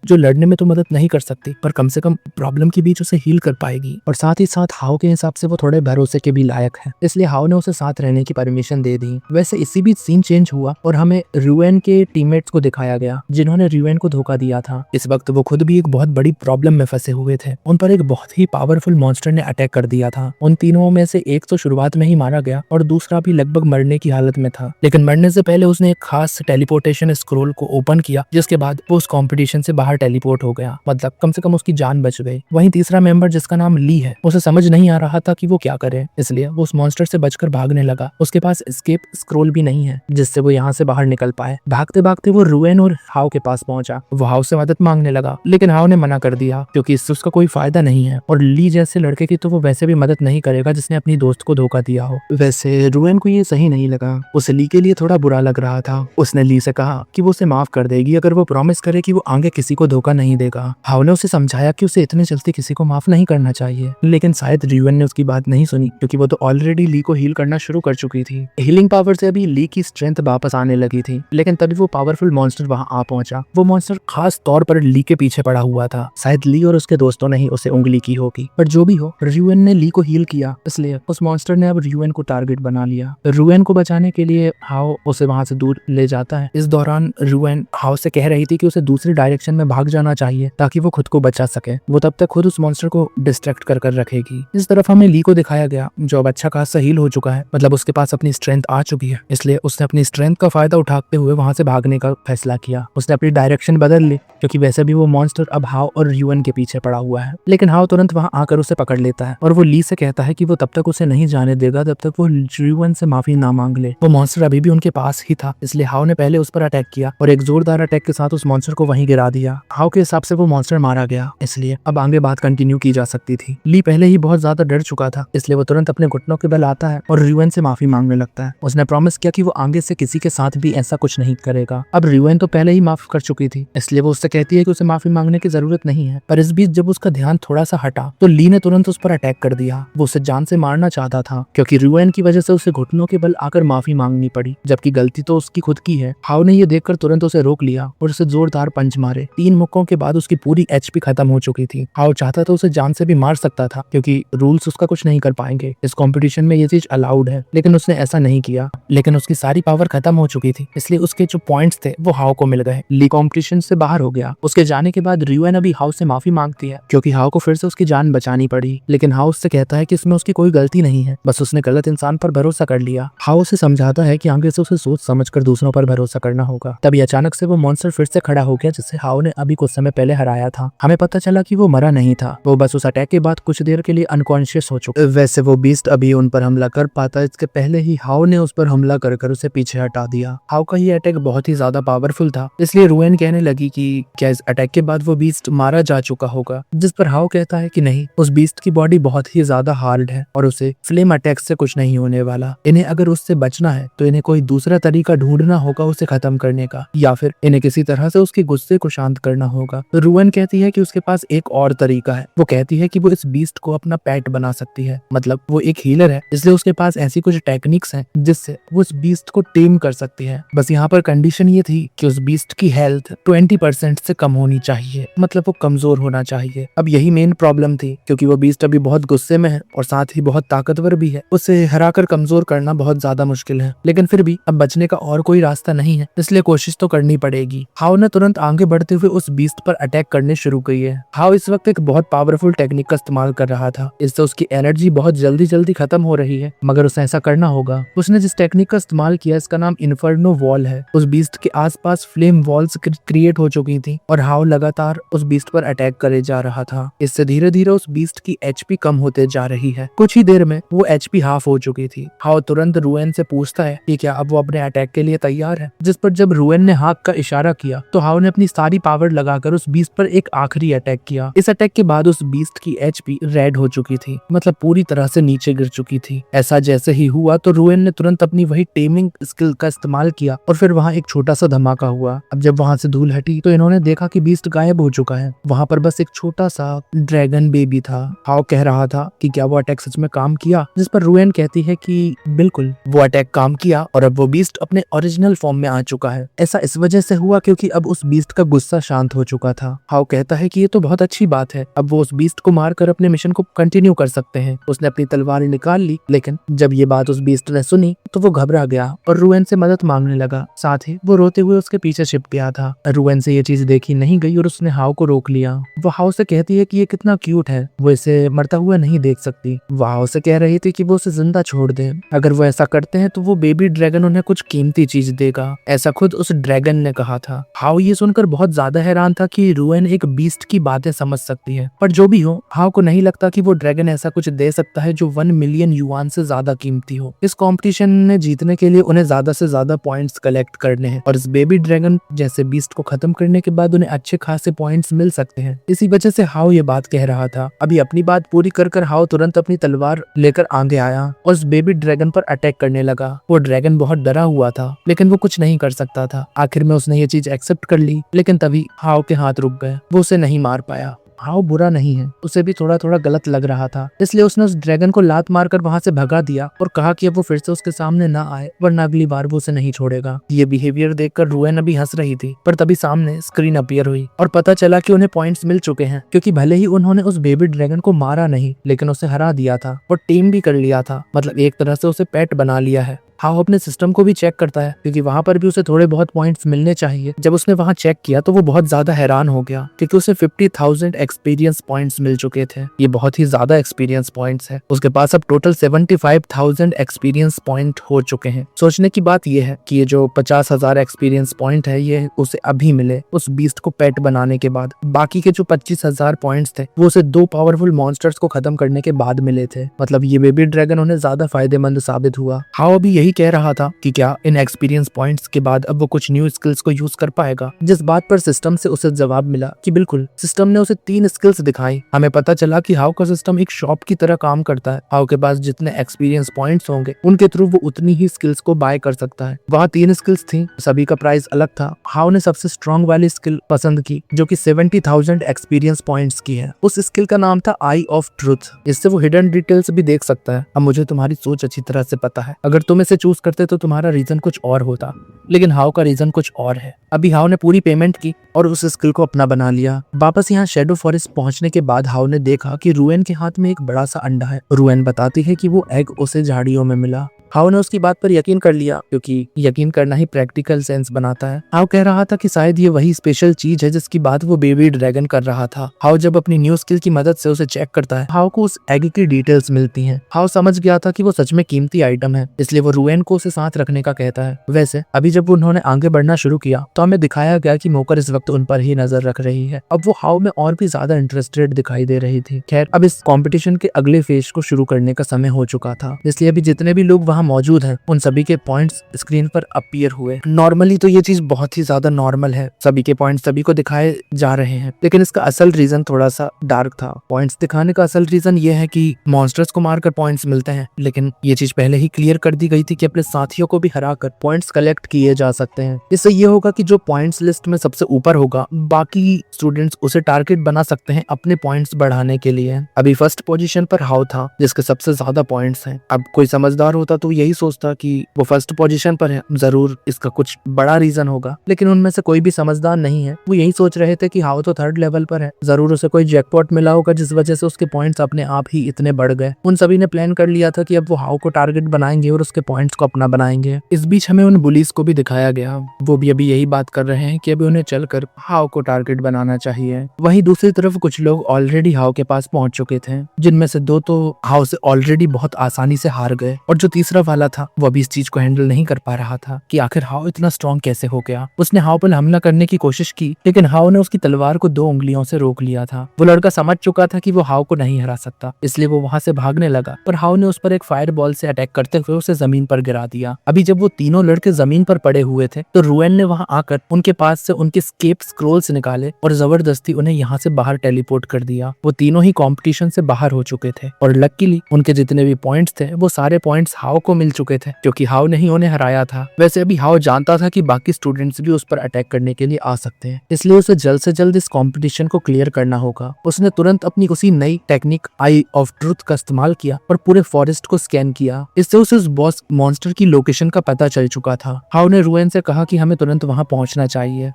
लड़ने में तो मदद नहीं कर सकती, पर कम से कम प्रॉब्लम के बीच उसे हील कर पाएगी। और साथ ही साथ हाओ के हिसाब से वो थोड़े भरोसे के भी लायक है, इसलिए हाओ ने उसे साथ रहने की परमिशन दे दी। वैसे इसी बीच सीन चेंज हुआ और हमें रुएन के टीममेट्स को दिखाया गया जिन्होंने रुएन को धोखा दिया था। इस वक्त वो खुद भी एक बहुत बड़ी प्रॉब्लम में फंसे हुए थे। उन पर एक बहुत ही पावरफुल मॉन्स्टर ने अटैक कर दिया था। उन तीनों में से एक तो शुरुआत में ही मारा गया और दूसरा भी लगभग मरने की हालत में था, लेकिन मरने से पहले उसने एक खास टेलीपोर्टेशन स्क्रोल को ओपन किया, जिसके बाद वो उस कॉम्पिटिशन से बाहर टेलीपोर्ट हो गया। मतलब कम से कम उसकी जान बच गई। वहीं तीसरा मेंबर जिसका नाम ली है, उसे समझ नहीं आ रहा था कि वो क्या करे, इसलिए वो उस मॉन्स्टर से बचकर भागने लगा। उसके पास एस्केप स्क्रोल भी नहीं है जिससे वो यहाँ से बाहर निकल पाए। भागते भागते वो रुएन और हाओ के पास पहुंचा। वो हाओ से मदद मांगने लगा, लेकिन हाओ ने मना कर दिया क्योंकि इससे उसका कोई फायदा नहीं है, और ली जैसे लड़के की तो वो वैसे भी मदद नहीं करेगा जिसने अपनी दोस्त को धोखा दिया हो। वैसे रुएन को ये सही नहीं लगा, उसे ली के लिए थोड़ा बुरा लग रहा था। उसने ली से कहा कि वो उसे माफ कर देगी अगर वो प्रॉमिस करे कि वो आगे किसी को धोखा नहीं देगा। हाओ ने उसे समझाया कि उसे इतने जल्दी किसी को माफ नहीं करना चाहिए, लेकिन शायद रुएन ने उसकी बात नहीं सुनी क्योंकि वो तो ऑलरेडी ली को हील करना शुरू कर चुकी थी। हीलिंग पावर से अभी ली की स्ट्रेंथ वापस आने लगी थी, लेकिन तभी वो पावरफुल मॉन्स्टर वहां आ पहुंचा। वो मॉन्स्टर खास तौर पर ली के पीछे पड़ा हुआ था। शायद ली और उसके दोस्तों ने ही उसे उंगली की होगी, पर जो भी हो रुएन ने ली को हील किया, इसलिए उस मॉन्स्टर ने अब रुएन को टारगेट बना लिया। रुएन को बचाने के लिए हाओ उसे वहां से दूर ले जाता है। इस दौरान रुएन हाओ से कह रही थी कि उसे दूसरी डायरेक्शन में भाग जाना चाहिए ताकि वो खुद को बचा सके। वो तब तक खुद उस मॉन्स्टर को डिस्ट्रैक्ट कर रखेगी। इस तरफ हमें ली को दिखाया गया जो अब अच्छा खासा हील हो चुका है, मतलब उसके पास अपनी स्ट्रेंथ आ चुकी है, इसलिए उसने अपनी स्ट्रेंथ का फायदा उठाते हुए वहां से भागने का फैसला किया। उसने अपनी डायरेक्शन बदल ली क्योंकि वैसे भी वो मॉन्स्टर अब हाओ और रुएन के पीछे पड़ा हुआ है, लेकिन हाओ तुरंत वहां आकर उसे पकड़ लेता है और वो ली से कहता है कि वो तब तक उसे नहीं जाने देगा जब तक वो रुएन से माफी ना मांग ले। वो मॉन्स्टर अभी भी उनके पास ही था, इसलिए हाओ ने पहले उस पर अटैक किया और एक जोरदार अटैक के साथ उस मॉन्स्टर को वहीं गिरा दिया। हाओ के हिसाब से वो मॉन्स्टर मारा गया, इसलिए अब आगे बात कंटिन्यू की जा सकती थी। ली पहले ही बहुत ज्यादा डर चुका था, इसलिए वो तुरंत अपने घुटनों के बल आता है और रुएन से माफी मांगने लगता है। उसने प्रॉमिस किया कि वो आगे से किसी के साथ भी ऐसा कुछ नहीं करेगा। अब रुएन तो पहले ही माफ कर चुकी थी, इसलिए वो उससे कहती है कि उसे माफी मांगने की जरूरत नहीं है। पर इस बीच जब उसका ध्यान थोड़ा सा हटा तो ली ने तुरंत उस पर अटैक कर दिया। वो उसे जान से मारना चाहता था क्योंकि रुएन की वजह से उसे घुटनों के बल आकर माफी मांगनी पड़ी, जबकि गलती तो उसकी खुद की है। हाओ ने ये देखकर तुरंत उसे रोक लिया और उसे जोरदार पंच मारे। 3 मुक्कों के बाद उसकी पूरी एचपी खत्म हो चुकी थी। हाओ चाहता तो उसे जान से भी मार सकता था क्योंकि रूल्स उसका कुछ नहीं कर पाएंगे, इस कंपटीशन में ये चीज अलाउड है, लेकिन उसने ऐसा नहीं किया। लेकिन उसकी सारी पावर खत्म हो चुकी थी, इसलिए उसके जो पॉइंट्स थे वो हाओ को मिल गए। ली कंपटीशन से बाहर हो गया। उसके जाने के बाद रुएन अभी हाओ से माफी मांगती है क्योंकि हाओ को फिर से उसकी जान बचानी पड़ी, लेकिन हाओ उससे कहता है कि इसमें उसकी कोई गलती नहीं है, बस उसने गलत इंसान पर भरोसा कर लिया। हाओ उसे समझाता है कि आगे से उसे सोच समझकर दूसरों पर भरोसा करना होगा। तभी अचानक से वो मॉन्स्टर फिर से खड़ा हो गया जिसे हाओ ने अभी कुछ समय पहले हराया था। हमें पता चला कि वो मरा नहीं था, वो बस उस अटैक के बाद कुछ देर के लिए अनकॉन्शियस हो चुका। वैसे वो बीस्ट अभी उन पर हमला कर पाता, इसके पहले ही हाओ ने उस पर हमला कर उसे पीछे हटा दिया। हाओ का ये अटैक बहुत ही ज्यादा पावरफुल था, इसलिए रुएन कहने लगी कि क्या इस अटैक के बाद वो बीस्ट मारा जा चुका होगा, जिस पर हाओ कहता है कि नहीं, उस बीस्ट की बॉडी बहुत ही ज्यादा हार्ड है और उसे फ्लेम अटैक से कुछ नहीं होने वाला। इन्हें अगर उससे बचना है तो इन्हें कोई दूसरा तरीका ढूंढना होगा उसे खत्म करने का, या फिर इन्हें किसी तरह से उसके गुस्से को शांत करना होगा। रुएन कहती है कि उसके पास एक और तरीका है। वो कहती है कि वो इस बीस्ट को अपना पेट बना सकती है, मतलब वो एक हीलर है, इसलिए उसके पास ऐसी कुछ टेक्निक्स हैं जिससे वो उस बीस्ट को टेम कर सकती है। बस यहाँ पर कंडीशन ये थी कि उस बीस्ट की हेल्थ 20% से कम होनी चाहिए, मतलब वो कमजोर होना चाहिए। अब यही मेन प्रॉब्लम थी क्योंकि वो बीस्ट अभी बहुत गुस्से में है और साथ ही बहुत ताकतवर भी है। उसे हराकर कमजोर करना बहुत ज्यादा मुश्किल है, लेकिन फिर भी अब बचने का और कोई रास्ता नहीं है, इसलिए कोशिश तो करनी पड़ेगी। हाओ ने तुरंत आगे बढ़ते हुए उस बीस्ट पर अटैक करने शुरू की है। हाओ इस वक्त एक बहुत पावरफुल टेक्निक का इस्तेमाल कर रहा था, इससे उसकी एनर्जी बहुत जल्दी खत्म हो रही है, मगर उसे ऐसा करना होगा। उसने जिस टेक्निक का इस्तेमाल किया इसका नाम इन्फर्नो वॉल है। उस बीस्ट के आसपास फ्लेम वॉल्स क्रिएट हो चुकी थी और हाओ लगातार उस बीस्ट पर अटैक करे जा रहा था। इससे धीरे धीरे उस बीस्ट की एचपी कम होते जा रही है। कुछ ही देर में वो एचपी हाफ हो चुकी थी। हाओ तुरंत रुएन से पूछता है कि क्या अब वो अपने अटैक के लिए तैयार है, जिस पर जब रुएन ने हाथ का इशारा किया तो हाओ ने अपनी सारी पावर लगाकर उस बीस्ट पर एक आखिरी अटैक किया। इस अटैक के बाद उस बीस्ट की एचपी रेड हो चुकी थी, मतलब पूरी तरह से नीचे गिर चुकी थी। ऐसा जैसे ही हुआ तो रुएन ने तुरंत अपनी वही टेमिंग स्किल का इस्तेमाल किया और फिर वहाँ एक छोटा सा धमाका हुआ। अब जब वहाँ से धूल हटी तो इन्होंने देखा कि बीस्ट गायब हो चुका है। वहाँ पर बस एक छोटा सा ड्रैगन बेबी था। हाओ कह रहा था कि क्या वो अटैक सच में काम किया, जिस पर रुएन कहती है कि बिल्कुल वो अटैक काम किया और अब वो बीस्ट अपने ओरिजिनल फॉर्म में आ चुका है। ऐसा इस वजह से हुआ क्योंकि अब उस बीस्ट का गुस्सा शांत हो चुका था। हाओ कहता है कि ये तो बहुत अच्छी बात है, अब वो उस बीस्ट को मारकर अपने मिशन को कंटिन्यू कर सकते हैं। उसने अपनी तलवार निकाल ली, लेकिन जब ये बात उस बीस्ट ने सुनी तो वो घबरा गया और रुएन से मदद मांगने लगा। साथ ही वो रोते हुए उसके पीछे छिप गया था। रुएन से ये चीज देखी नहीं गई और उसने हाओ को रोक लिया। वो हाओ से कहती है कि ये कितना क्यूट है, वो इसे मरता हुआ नहीं देख सकती। वो हाओ से कह रही थी कि वो उसे जिंदा छोड़ दे। अगर वो ऐसा करते हैं तो वो बेबी ड्रैगन उन्हें कुछ कीमती चीज देगा, ऐसा खुद उस ड्रैगन ने कहा था। हाओ ये सुनकर बहुत ज्यादा हैरान था कि रुएन एक बीस्ट की बातें समझ सकती है। पर जो भी हो, हाओ को नहीं लगता कि वो ड्रैगन ऐसा कुछ दे सकता है जो 1 मिलियन युआन से ज्यादा कीमती हो। इस कंपटीशन में जीतने के लिए उन्हें ज्यादा से ज्यादा पॉइंट्स कलेक्ट करने हैं और इस बेबी ड्रैगन जैसे बीस्ट को खत्म करने के बाद उन्हें अच्छे खासे पॉइंट्स मिल सकते हैं। इसी वजह से हाओ ये बात कह रहा था। अभी अपनी बात पूरी कर हाओ तुरंत अपनी तलवार लेकर आगे आया और उस बेबी ड्रैगन पर अटैक करने लगा। वो ड्रैगन बहुत डरा हुआ था, लेकिन वो कुछ नहीं कर सकता था। आखिर में उसने ये चीज एक्सेप्ट कर ली, लेकिन तभी हाओ के हाथ रुक गए। वो उसे नहीं मार पाया। हाओ बुरा नहीं है, उसे भी थोड़ा थोड़ा गलत लग रहा था, इसलिए उसने उस ड्रैगन को लात मारकर वहां से भगा दिया और कहा कि अब वो फिर से उसके सामने ना आए, वरना अगली बार वो उसे नहीं छोड़ेगा। ये बिहेवियर देखकर रुएन अभी हंस रही थी, पर तभी सामने स्क्रीन अपीयर हुई और पता चला कि उन्हें पॉइंट्स मिल चुके हैं, क्योंकि भले ही उन्होंने उस बेबी ड्रैगन को मारा नहीं, लेकिन उसे हरा दिया था और टीम भी कर लिया था। मतलब एक तरह से उसे पेट बना लिया है। हाओ अपने सिस्टम को भी चेक करता है, क्योंकि वहां पर भी उसे थोड़े बहुत पॉइंट्स मिलने चाहिए। जब उसने वहां चेक किया तो वो बहुत ज्यादा हैरान हो गया, क्योंकि उसे 50,000 एक्सपीरियंस पॉइंट्स मिल चुके थे। ये बहुत ही ज्यादा एक्सपीरियंस पॉइंट्स है। उसके पास अब टोटल 75,000 एक्सपीरियंस पॉइंट हो चुके हैं। सोचने की बात यह है कि ये जो 50,000 एक्सपीरियंस पॉइंट है, ये उसे अभी मिले उस बीस्ट को पेट बनाने के बाद। बाकी के जो 25,000 पॉइंट्स थे वो उसे 2 पावरफुल मॉन्स्टर्स को खत्म करने के बाद मिले थे। मतलब ये बेबी ड्रैगन उन्हें ज्यादा फायदेमंद साबित हुआ। हाओ अभी यही कह रहा था कि क्या इन एक्सपीरियंस पॉइंट्स के बाद अब वो कुछ न्यू स्किल्स को यूज कर पाएगा, जिस बात पर सिस्टम से उसे जवाब मिला कि बिल्कुल। सिस्टम ने उसे 3 स्किल्स दिखाई। हमें पता चला कि हाओ का सिस्टम एक शॉप की तरह काम करता है। हाओ के पास जितने एक्सपीरियंस पॉइंट्स होंगे उनके थ्रू वो उतनी ही स्किल्स को बाय कर सकता है। वहाँ 3 स्किल्स थी, सभी का प्राइस अलग था। हाओ ने सबसे स्ट्रॉन्ग वाली स्किल पसंद की, जो कि 70,000 एक्सपीरियंस पॉइंट्स की है। उस स्किल का नाम था आई ऑफ ट्रूथ। इससे वो हिडन डिटेल्स भी देख सकता है। अब मुझे तुम्हारी सोच अच्छी तरह से पता है, अगर तुम इसे चूज करते तो तुम्हारा रीजन कुछ और होता, लेकिन हाओ का रीजन कुछ और है। अभी हाओ ने पूरी पेमेंट की और उस स्किल को अपना बना लिया। वापस यहाँ शैडो फॉरेस्ट पहुंचने के बाद हाओ ने देखा कि रुएन के हाथ में एक बड़ा सा अंडा है। रुएन बताती है कि वो एग उसे झाड़ियों में मिला। हाओ ने उसकी बात पर यकीन कर लिया, क्योंकि यकीन करना ही प्रैक्टिकल सेंस बनाता है। हाओ कह रहा था कि शायद ये वही स्पेशल चीज है जिसकी बात वो बेबी ड्रैगन कर रहा था। हाओ जब अपनी न्यू स्किल की मदद से उसे चेक करता है, हाओ को उस एग की डिटेल्स मिलती हैं। हाओ समझ गया था कि वो सच में कीमती आइटम है, इसलिए वो रुएन को उसे साथ रखने का कहता है। वैसे अभी जब उन्होंने आगे बढ़ना शुरू किया तो हमें दिखाया गया कि मोकर इस वक्त उन पर ही नजर रख रही है। अब वो हाओ में और भी ज्यादा इंटरेस्टेड दिखाई दे रही थी। खैर, अब इस कॉम्पिटिशन के अगले फेज को शुरू करने का समय हो चुका था, इसलिए अभी जितने भी लोग वहाँ मौजूद हैं उन सभी के पॉइंट्स स्क्रीन पर अपीयर हुए। नॉर्मली तो ये चीज बहुत ही ज्यादा नॉर्मल है, सभी के पॉइंट्स सभी को दिखाए जा रहे हैं, लेकिन इसका असल रीजन थोड़ा सा डार्क था। पॉइंट्स दिखाने का असल रीजन ये है कि मॉन्स्टर्स को मारकर पॉइंट्स मिलते हैं, लेकिन ये चीज पहले ही क्लियर कर दी गई थी कि अपने साथियों को भी हराकर पॉइंट्स कलेक्ट किए जा सकते हैं। इससे ये होगा कि जो पॉइंट्स लिस्ट में सबसे ऊपर होगा, बाकी स्टूडेंट्स उसे टारगेट बना सकते हैं अपने पॉइंट्स बढ़ाने के लिए। अभी फर्स्ट पोजीशन पर हाओ था, जिसके सबसे ज्यादा पॉइंट्स हैं। अब कोई समझदार होता तो यही सोचता कि वो फर्स्ट पोजीशन पर है, जरूर इसका कुछ बड़ा रीजन होगा, लेकिन उनमें से कोई भी समझदार नहीं है। वो यही सोच रहे थे कि हाओ तो 3rd लेवल पर है, जरूर उसे कोई जैकपॉट मिला होगा जिस वजह से उसके पॉइंट्स अपने आप ही इतने बढ़ गए। उन सभी ने प्लान कर लिया था कि अब वो हाओ को टारगेट बनाएंगे और उसके पॉइंट्स को अपना बनाएंगे। इस बीच हमें उन बुलीज को भी दिखाया गया, वो भी अभी यही बात कर रहे हैं कि अभी उन्हें चलकर हाओ को टारगेट बनाना चाहिए। वहीं दूसरी तरफ कुछ लोग ऑलरेडी हाओ के पास पहुंच चुके थे, जिनमें से 2 तो हाओ से ऑलरेडी बहुत आसानी से हार गए, और जो तीसरा वाला था वो अभी इस चीज को हैंडल नहीं कर पा रहा था कि आखिर हाओ इतना स्ट्रॉन्ग कैसे हो गया। उसने हाओ पर हमला करने की कोशिश की, लेकिन हाओ ने उसकी तलवार को 2 उंगलियों से रोक लिया था। वो लड़का समझ चुका था कि वो हाओ को नहीं हरा सकता, इसलिए वो वहां से भागने लगा, पर हाओ ने उस पर एक फायर बॉल से अटैक करते हुए उसे जमीन पर गिरा दिया। अभी जब वो तीनों लड़के जमीन पर पड़े हुए थे तो रुएन ने वहां आकर उनके पास से उनके स्केप स्क्रोल्स निकाले और जबरदस्ती उन्हें यहाँ से बाहर टेलीपोर्ट कर दिया। वो तीनों ही कॉम्पिटिशन से बाहर हो चुके थे और लकीली उनके जितने भी पॉइंट्स थे वो सारे पॉइंट्स हाओ को मिल चुके थे क्योंकि हाउ ने ही उन्हें हराया था। वैसे अभी हाउ जानता था कि बाकी स्टूडेंट्स भी उस पर अटैक करने के लिए आ सकते हैं, इसलिए उसे जल्द से जल्द इस कंपटीशन को क्लियर करना होगा। उसने तुरंत अपनी उसी नई टेक्निक आई ऑफ ट्रूथ का इस्तेमाल किया और पूरे फॉरेस्ट को स्कैन किया। इससे उसे उस बॉस मॉन्स्टर की लोकेशन का पता चल चुका था। हाउ ने रुएन से कहा कि हमें तुरंत वहां पहुंचना चाहिए।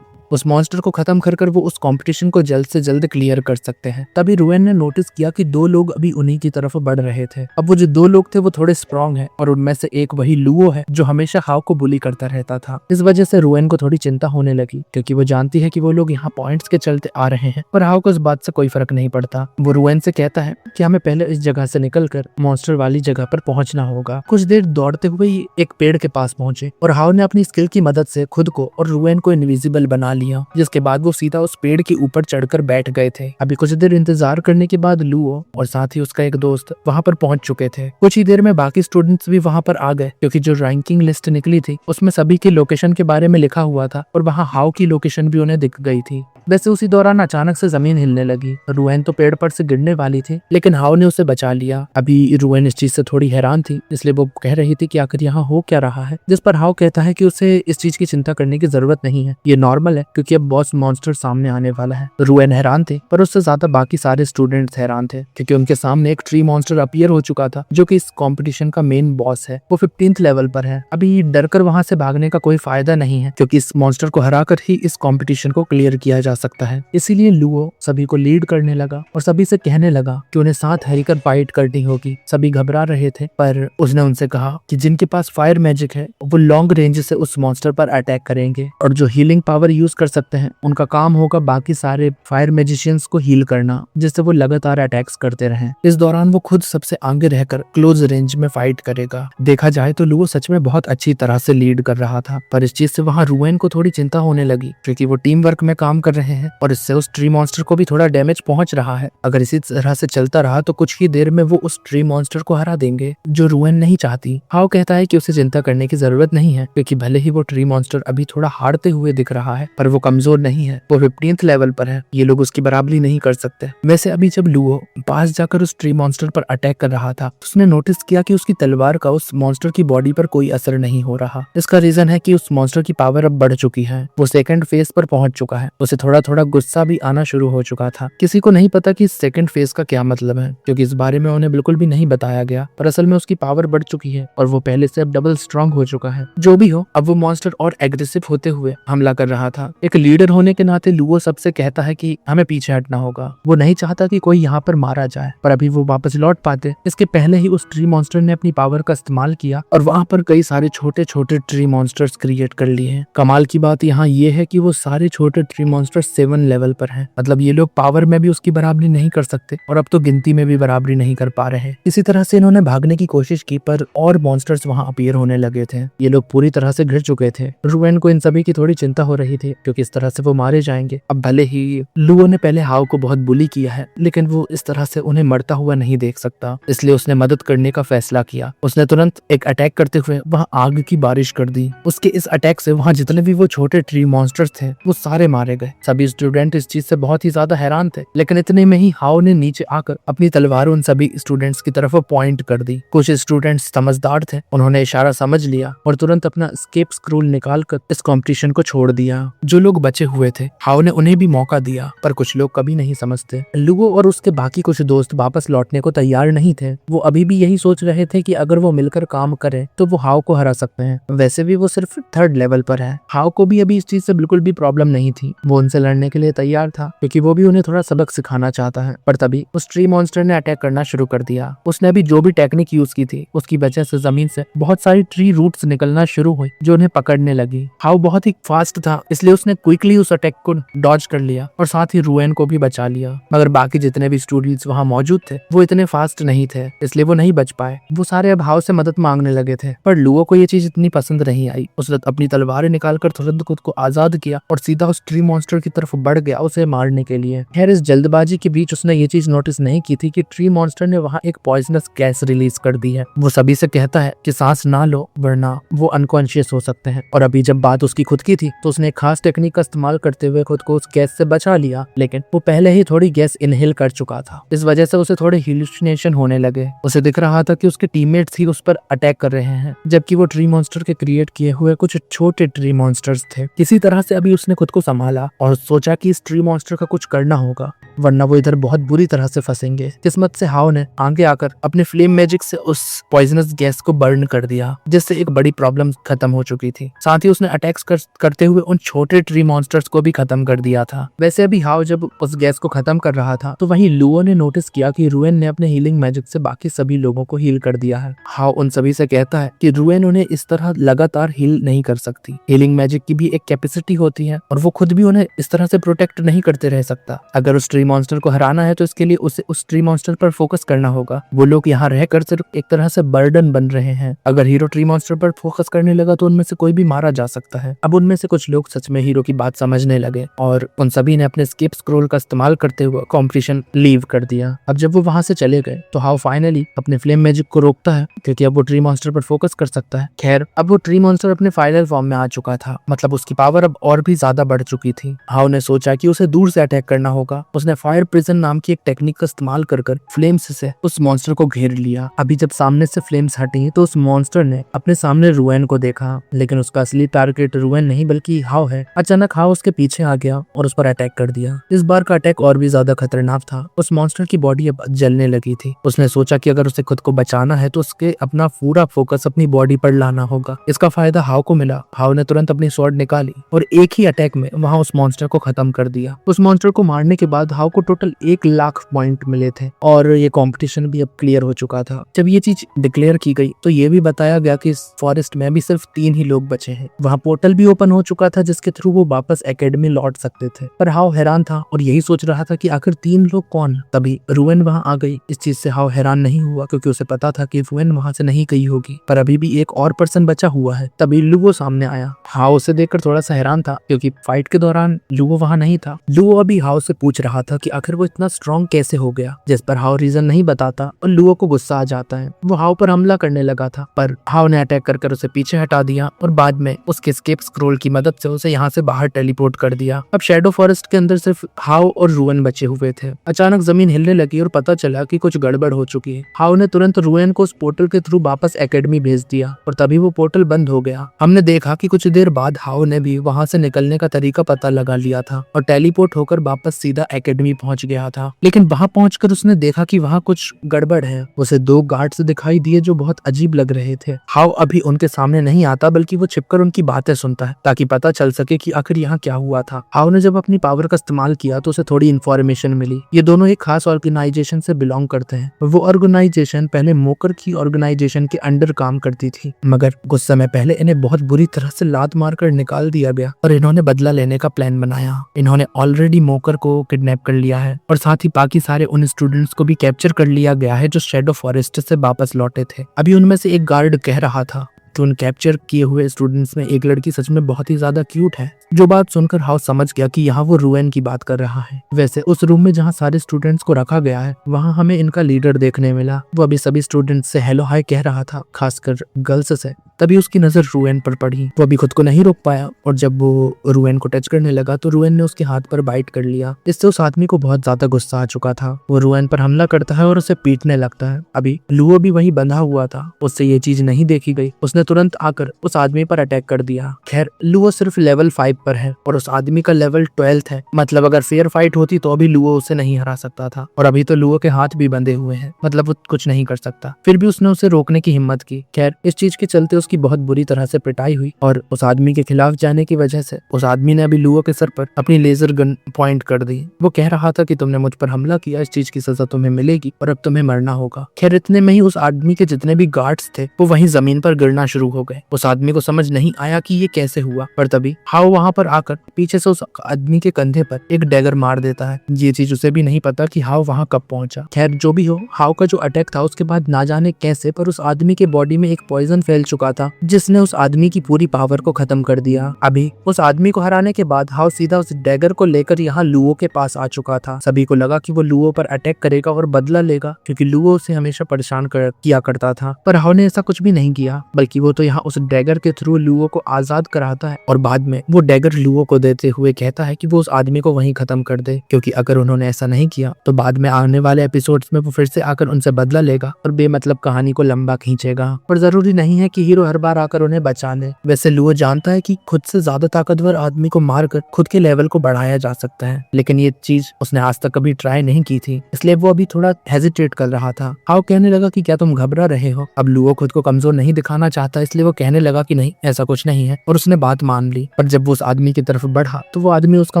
उस मॉन्स्टर को खत्म कर वो उस कंपटीशन को जल्द से जल्द क्लियर कर सकते हैं। तभी रुएन ने नोटिस किया कि दो लोग अभी उन्हीं की तरफ बढ़ रहे थे। अब वो जो दो लोग थे वो थोड़े स्ट्रॉन्ग हैं और उनमें से एक वही लुओ है जो हमेशा हाउ को बुली करता रहता था। इस वजह से रुएन को थोड़ी चिंता होने लगी क्योंकि वो जानती है कि वो लोग यहाँ पॉइंट्स के चलते आ रहे हैं, पर हाउ को इस बात से कोई फर्क नहीं पड़ता। वो रुएन से कहता है कि हमें पहले इस जगह से निकलकर मॉन्स्टर वाली जगह पर पहुंचना होगा। कुछ देर दौड़ते हुए ही एक पेड़ के पास पहुंचे और हाउ ने अपनी स्किल की मदद से खुद को और रुएन को इनविजिबल बना लिया, जिसके बाद वो सीधा उस पेड़ के ऊपर चढ़कर बैठ गए थे। अभी कुछ देर इंतजार करने के बाद लुओ और साथ ही उसका एक दोस्त वहां पर पहुंच चुके थे। कुछ ही देर में बाकी स्टूडेंट्स भी वहां पर आ गए क्योंकि जो रैंकिंग लिस्ट निकली थी उसमें सभी की लोकेशन के बारे में लिखा हुआ था और वहां हाउ की लोकेशन भी उन्हें दिख गई थी। वैसे उसी दौरान अचानक से जमीन हिलने लगी। रुएन तो पेड़ पर से गिरने वाली थी लेकिन हाउ ने उसे बचा लिया। अभी रुएन इस चीज से थोड़ी हैरान थी, इसलिए वो कह रही थी कि आखिर यहाँ हो क्या रहा है, जिस पर हाउ कहता है कि उसे इस चीज की चिंता करने की जरूरत नहीं है, ये नॉर्मल है क्योंकि अब बॉस मॉन्स्टर सामने आने वाला है। रुएन हैरान थे पर उससे ज्यादा बाकी सारे स्टूडेंट्स हैरान थे क्योंकि उनके सामने एक ट्री मॉन्स्टर अपीयर हो चुका था जो कि इस कंपटीशन का मेन बॉस है। वो 15th लेवल पर है। अभी डरकर वहां से भागने का कोई फायदा नहीं है क्योंकि इस मॉन्स्टर को हराकर ही इस कंपटीशन को क्लियर किया जा सकता है। इसीलिए लुओ सभी को लीड करने लगा और सभी से कहने लगा कि उन्हें साथ हरीकर फाइट करनी होगी। सभी घबरा रहे थे पर उसने उनसे कहा कि जिनके पास फायर मैजिक है वो लॉन्ग रेंज से उस मॉन्स्टर पर अटैक करेंगे और जो हीलिंग पावर यूज कर सकते हैं उनका काम होगा बाकी सारे फायर मैजिशियंस को हील करना, जिससे वो लगातार अटैक्स करते रहें। इस दौरान वो खुद सबसे आगे रहकर क्लोज रेंज में फाइट करेगा। देखा जाए तो लुओ सच में बहुत अच्छी तरह से लीड कर रहा था, पर इस चीज से वहाँ रुएन को थोड़ी चिंता होने लगी क्योंकि वो टीम वर्क में काम कर रहे हैं और इससे उस ट्री मॉन्स्टर को भी थोड़ा डैमेज पहुंच रहा है। अगर इसी तरह से चलता रहा तो कुछ ही देर में वो उस ट्री मॉन्स्टर को हरा देंगे, जो रुएन नहीं चाहती। हाउ कहता है कि उसे चिंता करने की जरूरत नहीं है क्योंकि भले ही वो ट्री मॉन्स्टर अभी थोड़ा हारते हुए दिख रहा है पर वो कमजोर नहीं है, वो 15th लेवल पर है, ये लोग उसकी बराबरी नहीं कर सकते। वैसे अभी जब लुओ पास जाकर उस ट्री मॉन्स्टर पर अटैक कर रहा था उसने नोटिस किया कि उसकी तलवार का उस मॉन्स्टर की बॉडी पर कोई असर नहीं हो रहा। इसका रीजन है कि उस मॉन्स्टर की पावर अब बढ़ चुकी है, वो सेकंड फेज पर पहुंच चुका है। उसे थोड़ा थोड़ा गुस्सा भी आना शुरू हो चुका था। किसी को नहीं पता कि सेकंड फेज का क्या मतलब है क्योंकि इस बारे में उन्हें बिल्कुल भी नहीं बताया गया, पर असल में उसकी पावर बढ़ चुकी है और वो पहले से अब डबल स्ट्रांग हो चुका है। जो भी हो, अब वो मॉन्स्टर और एग्रेसिव होते हुए हमला कर रहा था। एक लीडर होने के नाते लुओ सबसे कहता है कि हमें पीछे हटना होगा। वो नहीं चाहता कि कोई यहाँ पर मारा जाए, पर अभी वो वापस लौट पाते इसके पहले ही उस ट्री मॉन्स्टर ने अपनी पावर का इस्तेमाल किया और वहाँ पर कई सारे छोटे छोटे ट्री मॉन्स्टर्स क्रिएट कर लिए हैं। कमाल की बात यहाँ ये है कि वो सारे छोटे ट्री मॉन्स्टर्स 7 लेवल पर हैं। मतलब ये लोग पावर में भी उसकी बराबरी नहीं कर सकते और अब तो गिनती में भी बराबरी नहीं कर पा रहे। इसी तरह से इन्होंने भागने की कोशिश की पर और मॉन्स्टर्स वहाँ अपीयर होने लगे थे। ये लोग पूरी तरह से घिर चुके थे। रुएन को इन सभी की थोड़ी चिंता हो रही थी क्योंकि इस तरह से वो मारे जाएंगे। अब भले ही लुओ ने पहले हाउ को बहुत बुली किया है लेकिन वो इस तरह से उन्हें मरता हुआ नहीं देख सकता, इसलिए उसने मदद करने का फैसला किया। उसने तुरंत एक अटैक करते हुए वहाँ आग की बारिश कर दी। उसके इस अटैक से वहाँ जितने भी वो छोटे ट्री मॉन्स्टर्स थे वो सारे मारे गए। सभी स्टूडेंट इस चीज से बहुत ही ज्यादा हैरान थे, लेकिन इतने में ही हाउ ने नीचे आकर अपनी तलवार उन सभी स्टूडेंट्स की तरफ पॉइंट कर दी। कुछ स्टूडेंट्स समझदार थे, उन्होंने इशारा समझ लिया और तुरंत अपना एस्केप स्क्रोल निकाल कर इस कंपटीशन को छोड़ दिया। जो लोग बचे हुए थे हाउ ने उन्हें भी मौका दिया, पर कुछ लोग कभी नहीं समझते। लुओ और उसके बाकी कुछ दोस्त वापस लौटने को तैयार नहीं थे। वो अभी भी यही सोच रहे थे कि अगर वो मिलकर काम करे तो वो हाउ को हरा सकते हैं। वैसे भी वो सिर्फ 3rd लेवल पर है। हाउ को भी अभी इस चीज से बिल्कुल भी प्रॉब्लम नहीं थी। वो उनसे लड़ने के लिए तैयार था क्योंकि वो भी उन्हें थोड़ा सबक सिखाना चाहता है। पर तभी उस ट्री मॉन्स्टर ने अटैक करना शुरू कर दिया। उसने अभी जो भी टेक्निक यूज की थी उसकी वजह से जमीन से बहुत सारी ट्री रूट्स निकलना शुरू हुई जो उन्हें पकड़ने लगी। हाउ बहुत ही फास्ट था, इसलिए उसने क्विकली उस अटैक को डॉज कर लिया और साथ ही रुएन को भी बचा लिया। मगर बाकी जितने भी स्टूडेंट्स वहाँ मौजूद थे वो इतने फास्ट नहीं थे, इसलिए वो नहीं बच पाए। वो सारे अब हाउ से मदद मांगने लगे थे, पर लुओ को ये चीज इतनी पसंद नहीं आई। उसने अपनी तलवारें निकालकर तुरंत खुद को आजाद किया और सीधा उस ट्री मॉन्स्टर की तरफ बढ़ गया उसे मारने के लिए। खैर इस जल्दबाजी के बीच उसने ये चीज नोटिस नहीं की थी कि ट्री मॉन्स्टर ने वहाँ एक पॉइजनस गैस रिलीज कर दी है। वो सभी से कहता है कि सांस ना लो वरना वो अनकॉन्शियस हो सकते हैं। और अभी जब बात उसकी खुद की थी तो उसने एक खास टेक्निक का इस्तेमाल करते हुए खुद को उस गैस से बचा लिया, लेकिन वो पहले ही थोड़ी गैस इनहेल कर चुका था। इस वजह से उसे थोड़े हेलुसिनेशन होने लगे। उसे दिख रहा था कि उसके टीममेट्स ही उस पर अटैक कर रहे हैं, जबकि वो ट्री मॉन्स्टर के क्रिएट किए हुए कुछ छोटे ट्री मॉन्स्टर्स थे। किसी तरह से अभी उसने खुद को संभाला और सोचा कि इस ट्री मॉन्स्टर का कुछ करना होगा, वरना वो इधर बहुत बुरी तरह से फंसेंगे। किस्मत से हाओ ने आगे आकर अपने फ्लेम मैजिक से उस पॉइजनस गैस को बर्न कर दिया, जिससे एक बड़ी प्रॉब्लम खत्म हो चुकी थी। साथ ही उसने अटैक्स करते हुए उन छोटे ट्री मॉन्स्टर्स को भी खत्म कर दिया था। वैसे अभी हाओ जब उस गैस को खत्म कर रहा था तो वहीं लुओ ने नोटिस किया कि रुएन ने अपने हीलिंग मैजिक से बाकी सभी लोगों को हील कर दिया है। हाओ उन सभी से कहता है कि रुएन उन्हें इस तरह लगातार हील नहीं कर सकती। हीलिंग मैजिक की भी एक कैपेसिटी होती है और वो खुद भी उन्हें इस तरह से प्रोटेक्ट नहीं करते रह सकता। अगर उस ट्री मॉन्स्टर को हराना है तो इसके लिए उसे उस ट्री मॉन्स्टर पर फोकस करना होगा। वो लोग यहाँ रहकर सिर्फ एक तरह से बर्डन बन रहे हैं। अगर हीरो ट्री मॉन्स्टर पर फोकस करने लगा तो उनमें से कोई भी मारा जा सकता है। अब उनमें से कुछ लोग सच में हीरो की बात समझने लगे और उन सभी ने अपने स्किप स्क्रॉल का इस्तेमाल करते हुए कॉम्पिटिशन लीव कर दिया। अब जब वो वहां से चले गए तो हाउ फाइनली अपने फ्लेम मैजिक को रोकता है, क्योंकि अब वो ट्री मॉन्स्टर पर फोकस कर सकता है। खैर, अब वो ट्री मॉन्स्टर अपने फाइनल फॉर्म में आ चुका था, मतलब उसकी पावर अब और भी ज्यादा बढ़ चुकी थी। हाउ ने सोचा कि उसे दूर से अटैक करना होगा। उसने फायर प्रिजन नाम की एक टेक्निक का इस्तेमाल कर फ्लेम्स से उस मॉन्स्टर को घेर लिया। अभी जब सामने से फ्लेम्स हटी तो उस मॉन्स्टर ने अपने सामने रुएन को देखा, लेकिन उसका असली टारगेट रुएन नहीं बल्कि हाउ है। अचानक हाउ उसके पीछे आ गया और उस पर अटैक कर दिया। इस बार का अटैक और भी ज्यादा खतरनाक था। उस मॉन्स्टर की बॉडी अब जलने लगी थी। उसने सोचा कि अगर उसे खुद को बचाना है तो उसके अपना पूरा फोकस अपनी बॉडी पर लाना होगा। इसका फायदा हाउ को मिला। हाउ ने तुरंत अपनी स्वॉर्ड निकाली और एक ही अटैक में वहां उस मॉन्स्टर को खत्म कर दिया। उस मॉन्स्टर को मारने के बाद हाउ को टोटल 1,00,000 पॉइंट मिले थे और ये कंपटीशन भी अब क्लियर हो चुका था। जब ये चीज डिक्लेयर की गई तो ये भी बताया गया कि इस फॉरेस्ट में भी सिर्फ 3 ही लोग बचे हैं। वहाँ पोर्टल भी ओपन हो चुका था जिसके थ्रू वो वापस एकेडमी लौट सकते थे, पर हाउ हैरान था और यही सोच रहा था कि आखिर 3 लोग कौन। तभी रुएन वहाँ आ गई। इस चीज से हाउ हैरान नहीं हुआ क्योंकि उसे पता था कि रुएन वहाँ से नहीं गई होगी, पर अभी भी एक और पर्सन बचा हुआ है। तभी लुओ सामने आया। हाउ उसे देखकर थोड़ा सा हैरान था क्योंकि फाइट के दौरान लुओ वहाँ नहीं था। लुओ अभी हाउ से पूछ रहा था कि आखिर वो इतना स्ट्रॉन्ग कैसे हो गया, जिस पर हाउ रीजन नहीं बताता और लुओ को गुस्सा आ जाता है। वो हाउ पर हमला करने लगा था, पर हाउ ने अटैक कर उसे पीछे हटा दिया और बाद में उसके एस्केप स्क्रॉल की मदद से उसे यहाँ से बाहर टेलीपोर्ट कर दिया। अब शैडो फॉरेस्ट के अंदर सिर्फ हाउ और रुएन बचे हुए थे। अचानक जमीन हिलने लगी और पता चला कि कुछ गड़बड़ हो चुकी है। हाउ ने तुरंत रुएन को उस पोर्टल के थ्रू वापस एकेडमी भेज दिया और तभी वो पोर्टल बंद हो गया। हमने देखा कि कुछ देर बाद हाउ ने भी वहाँ से निकलने का तरीका पता लगा लिया था और टेलीपोर्ट होकर वापस सीधा एकेडमी पहुंच गया था। लेकिन वहां पहुंचकर उसने देखा कि वहां कुछ गड़बड़ है। उसे 2 गार्ड्स दिखाई दिए जो बहुत अजीब लग रहे थे। हाउ अभी उनके सामने नहीं आता बल्कि वो छिपकर उनकी बातें सुनता है ताकि पता चल सके कि आखिर यहाँ क्या हुआ था। हाउ ने जब अपनी पावर का इस्तेमाल किया तो उसे थोड़ी इन्फॉर्मेशन मिली। ये दोनों एक खास ऑर्गेनाइजेशन से बिलोंग करते हैं। वो ऑर्गेनाइजेशन पहले मोकर की ऑर्गेनाइजेशन के अंडर काम करती थी, मगर कुछ समय पहले इन्हें बहुत बुरी तरह से लात मारकर निकाल दिया गया और इन्होंने बदला लेने का प्लान बनाया। इन्होंने ऑलरेडी मोकर को किडनैप कर लिया है और साथ ही बाकी सारे उन स्टूडेंट्स को भी कैप्चर कर लिया गया है जो शैडो फॉरेस्ट से वापस लौटे थे। अभी उनमें से एक गार्ड कह रहा था कि उन कैप्चर किए हुए स्टूडेंट्स में एक लड़की सच में बहुत ही ज्यादा क्यूट है। जो बात सुनकर हाउ समझ गया कि यहाँ वो रुएन की बात कर रहा है। वैसे उस रूम में जहाँ सारे स्टूडेंट्स को रखा गया है वहाँ हमें इनका लीडर देखने मिला। वो अभी सभी स्टूडेंट्स से हेलो हाय कह रहा था, खासकर गर्ल्स से। तभी उसकी नजर रुएन पर पड़ी। वो अभी खुद को नहीं रोक पाया और जब वो रुएन को टच करने लगा तो रुएन ने उसके हाथ पर बाइट कर लिया। इससे उस आदमी को बहुत ज्यादा गुस्सा आ चुका था। वो रुएन पर हमला करता है और उसे पीटने लगता है। अभी लुओ भी वहीं बंधा हुआ था, उससे ये चीज नहीं देखी गई। उसने तुरंत आकर उस आदमी पर अटैक कर दिया। खैर, लुओ सिर्फ लेवल 5 पर है और उस आदमी का लेवल 12 है। मतलब अगर फेयर फाइट होती तो अभी लुओ उसे नहीं हरा सकता था और अभी तो लुओ के हाथ भी बंधे हुए हैं, मतलब वो कुछ नहीं कर सकता। फिर भी उसने उसे रोकने की हिम्मत की। खैर, इस चीज के चलते उसकी बहुत बुरी तरह से पिटाई हुई और उस आदमी के खिलाफ जाने की वजह से उस आदमी ने अभी लुओ के सर पर अपनी लेजर गन पॉइंट कर दी। वो कह रहा था कि तुमने मुझ पर हमला किया, इस चीज की सजा तुम्हें मिलेगी और अब तुम्हें मरना होगा। खैर, इतने में ही उस आदमी के जितने भी गार्ड्स थे वो वहीं जमीन पर गिरना शुरू हो गए। उस आदमी को समझ नहीं आया कि ये कैसे हुआ, पर तभी हाउ वहां पर आकर पीछे से उस आदमी के कंधे पर एक डैगर मार देता है। ये चीज उसे भी नहीं पता कि हाउ वहां कब पहुंचा। खैर, जो भी हो, हाउ का जो अटैक था उसके बाद ना जाने कैसे पर उस आदमी के बॉडी में एक पॉइजन फैल चुका था जिसने उस आदमी की पूरी पावर को खत्म कर दिया। अभी उस आदमी को हराने के बाद हाउ सीधा उस डैगर को लेकर यहाँ लुओ के पास आ चुका था। सभी को लगा कि वो लुओ पर अटैक करेगा और बदला लेगा क्योंकि लुओ उसे हमेशा परेशान किया करता था, पर हाउ ने ऐसा कुछ भी नहीं किया, बल्कि वो तो यहाँ उस डैगर के थ्रू लुओ को आजाद कराता है और बाद में वो डैगर लुओ को देते हुए कहता है कि वो उस आदमी को वहीं खत्म कर दे, क्योंकि अगर उन्होंने ऐसा नहीं किया तो बाद में आने वाले एपिसोड्स में वो फिर से आकर उनसे बदला लेगा और बेमतलब कहानी को लंबा खींचेगा। पर जरूरी नहीं है कि हीरो हर बार आकर उन्हें बचा ले। वैसे लुओ जानता है कि खुद से ज्यादा ताकतवर आदमी को मारकर खुद के लेवल को बढ़ाया जा सकता है, लेकिन ये चीज उसने आज तक कभी ट्राई नहीं की थी, इसलिए वो अभी थोड़ा हेजिटेट कर रहा था। हाउ कहने लगा कि क्या तुम घबरा रहे हो? अब लुओ खुद को कमजोर नहीं दिखाना चाहता, इसलिए वो कहने लगा कि नहीं ऐसा कुछ नहीं है, और उसने बात मान ली। पर जब वो उस आदमी की तरफ बढ़ा तो वो आदमी उसका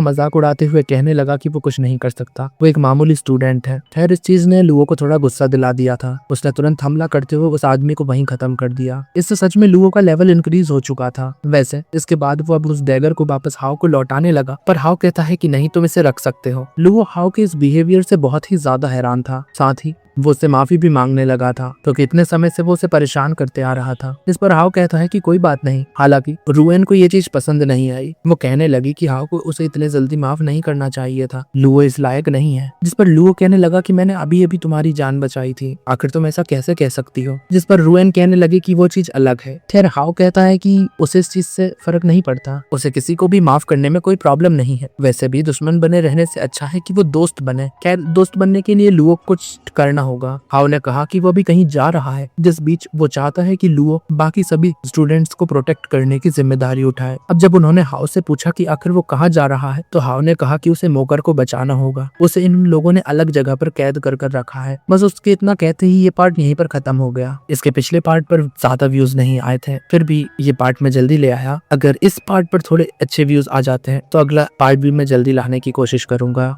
मजाक उड़ाते हुए कहने लगा कि वो कुछ नहीं कर सकता, वो एक मामूली स्टूडेंट है। खैर इस चीज ने लुओ को थोड़ा गुस्सा दिला दिया था। उसने तुरंत हमला करते हुए उस आदमी को वहीं खत्म कर दिया। इससे सच में लुओ का लेवल इंक्रीज हो चुका था। वैसे इसके बाद वो अब उस डैगर को वापस हाउ को लौटाने लगा, पर हाउ कहता है कि नहीं तुम इसे रख सकते हो। लुओ हाउ के इस बिहेवियर से बहुत ही ज्यादा हैरान था, साथ ही वो उससे माफी भी मांगने लगा था, क्योंकि इतने समय से वो उसे परेशान करते आ रहा था। इस पर हाउ कहता है कि कोई बात नहीं। हालांकि रुएन को ये चीज पसंद नहीं आई। वो कहने लगी कि हाउ को उसे इतने जल्दी माफ नहीं करना चाहिए था, लुओ इस लायक नहीं है। जिस पर लुओ कहने लगा कि मैंने अभी अभी तुम्हारी जान बचाई थी, आखिर तुम ऐसा कैसे कह सकती हो? जिस पर रुएन कहने लगी कि वो चीज अलग है। खैर हाउ कहता है कि उसे इस चीज से फर्क नहीं पड़ता, उसे किसी को भी माफ करने में कोई प्रॉब्लम नहीं है। वैसे भी दुश्मन बने रहने से अच्छा है कि वो दोस्त बने। खैर दोस्त बनने के लिए लुओ कुछ करना होगा। हाउ ने कहा कि वो भी कहीं जा रहा है, जिस बीच वो चाहता है कि लुओ बाकी सभी स्टूडेंट्स को प्रोटेक्ट करने की जिम्मेदारी उठाए। अब जब उन्होंने हाउ से पूछा कि आखिर वो कहाँ जा रहा है, तो हाउ ने कहा कि उसे मोकर को बचाना होगा। उसे इन लोगों ने अलग जगह पर कैद कर रखा है। बस उसके इतना कहते ही ये पार्ट यहीं पर खत्म हो गया। इसके पिछले पार्ट पर ज्यादा व्यूज नहीं आए थे, फिर भी ये पार्ट में जल्दी ले आया। अगर इस पार्ट पर थोड़े अच्छे व्यूज आ जाते हैं तो अगला पार्ट भी मैं जल्दी लाने की कोशिश करूंगा।